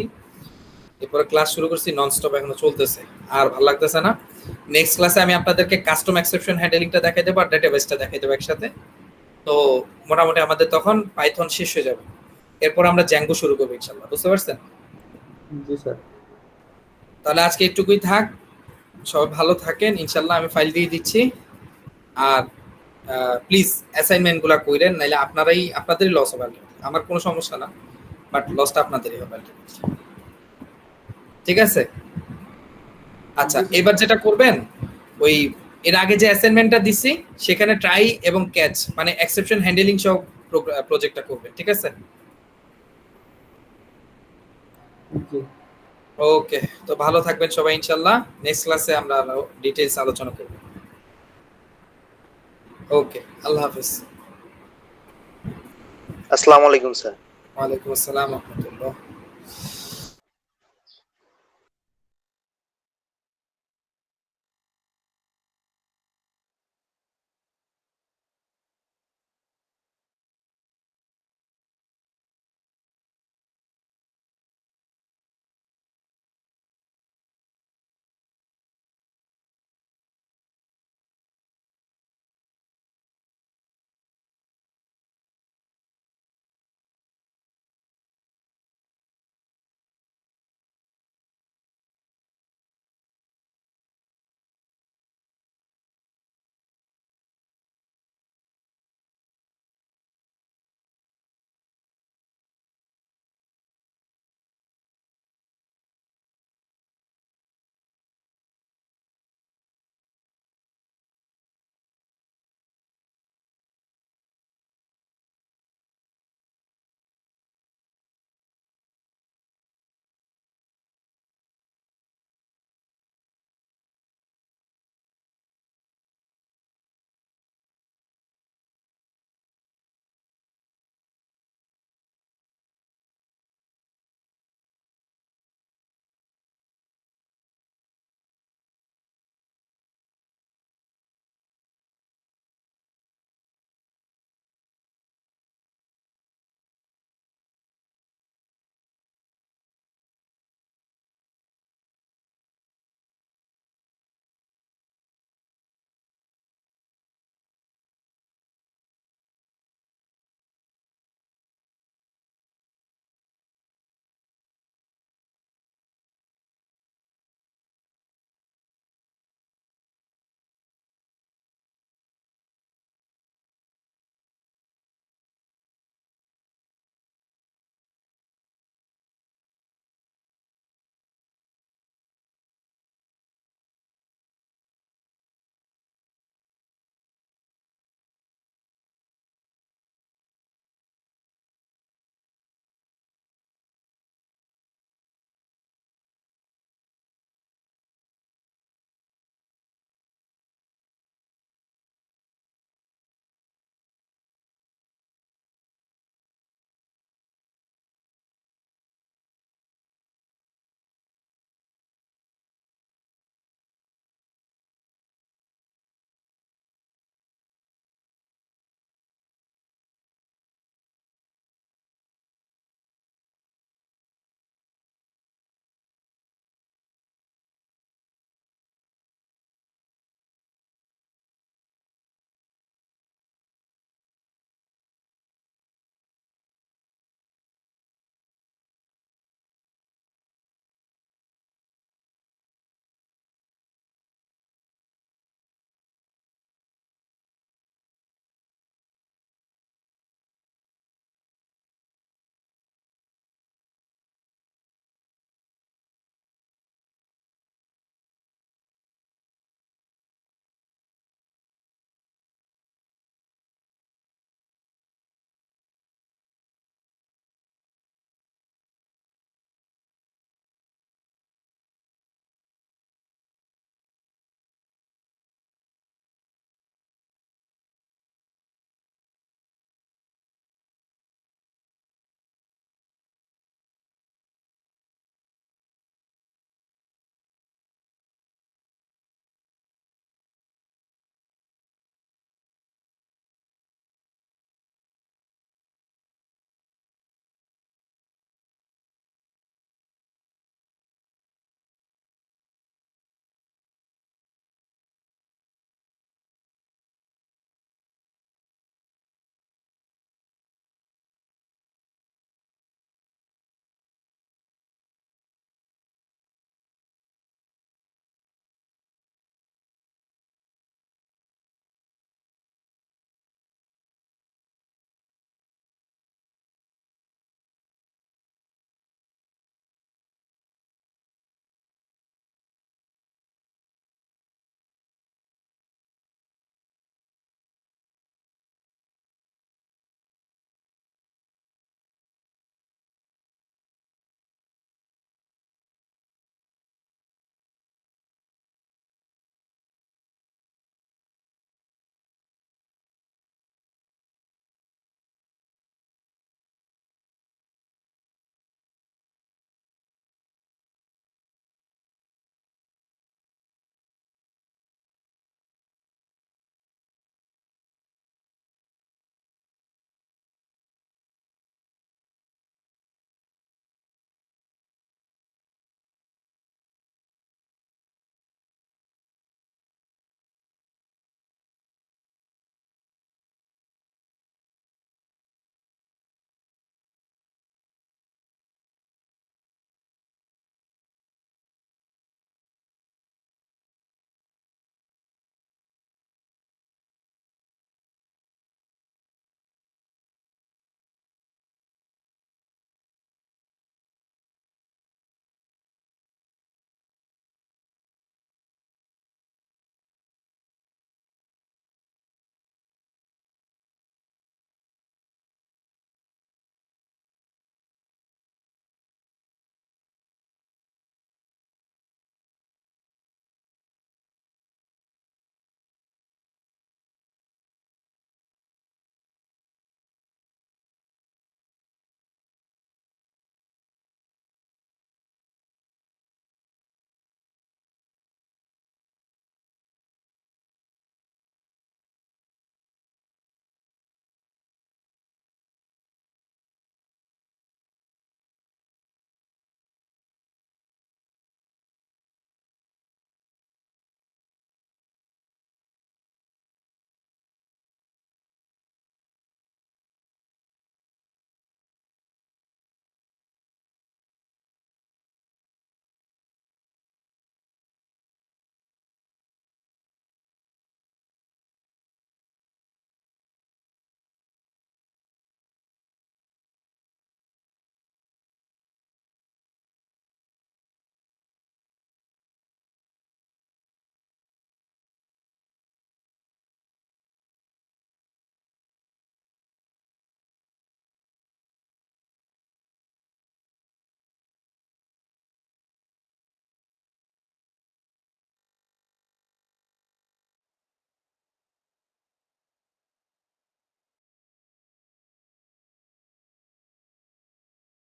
এরপরে ক্লাস শুরু করছি, ননস্টপ এখনো চলতেছে, আর ভালো লাগতেছে না। নেক্সট ক্লাসে আমি আপনাদেরকে কাস্টম এক্সেপশন হ্যান্ডলিংটা দেখাই দেবো আর ডেটাবেসটা দেখাই দেবো একসাথে। তো মোটামুটি আমাদের তখন পাইথন শেষ হয়ে যাবে, এরপর আমরা জ্যাঙ্গো শুরু করবো ইনশাআল্লাহ। বুঝতে পারছেন? জি স্যার। তাহলে আজকে এইটুকুই থাক, সবাই ভালো থাকেন ইনশাআল্লাহ। আমি ফাইল দিয়ে দিচ্ছি, আর প্লিজ অ্যাসাইনমেন্টগুলো কইরেন, নাইলে আপনাদেরই লস হবে। আমার কোনো সমস্যা না, বাট লসটা আপনাদেরই হবে। ঠিক আছে? আচ্ছা, এবার যেটা করবেন, ওই এর আগে যে অ্যাসাইনমেন্টটা দিছি সেখানে ট্রাই এবং ক্যাচ মানে এক্সেপশন হ্যান্ডলিং সহ প্রজেক্টটা করবেন। ঠিক আছে? জি। ওকে, তো ভালো থাকবেন সবাই ইনশাআল্লাহ। নেক্সট ক্লাসে আমরা ডিটেইলস আলোচনা করব। ওকে, আল্লাহ হাফেজ। আসসালামু আলাইকুম স্যার। ওয়ালাইকুম আসসালাম।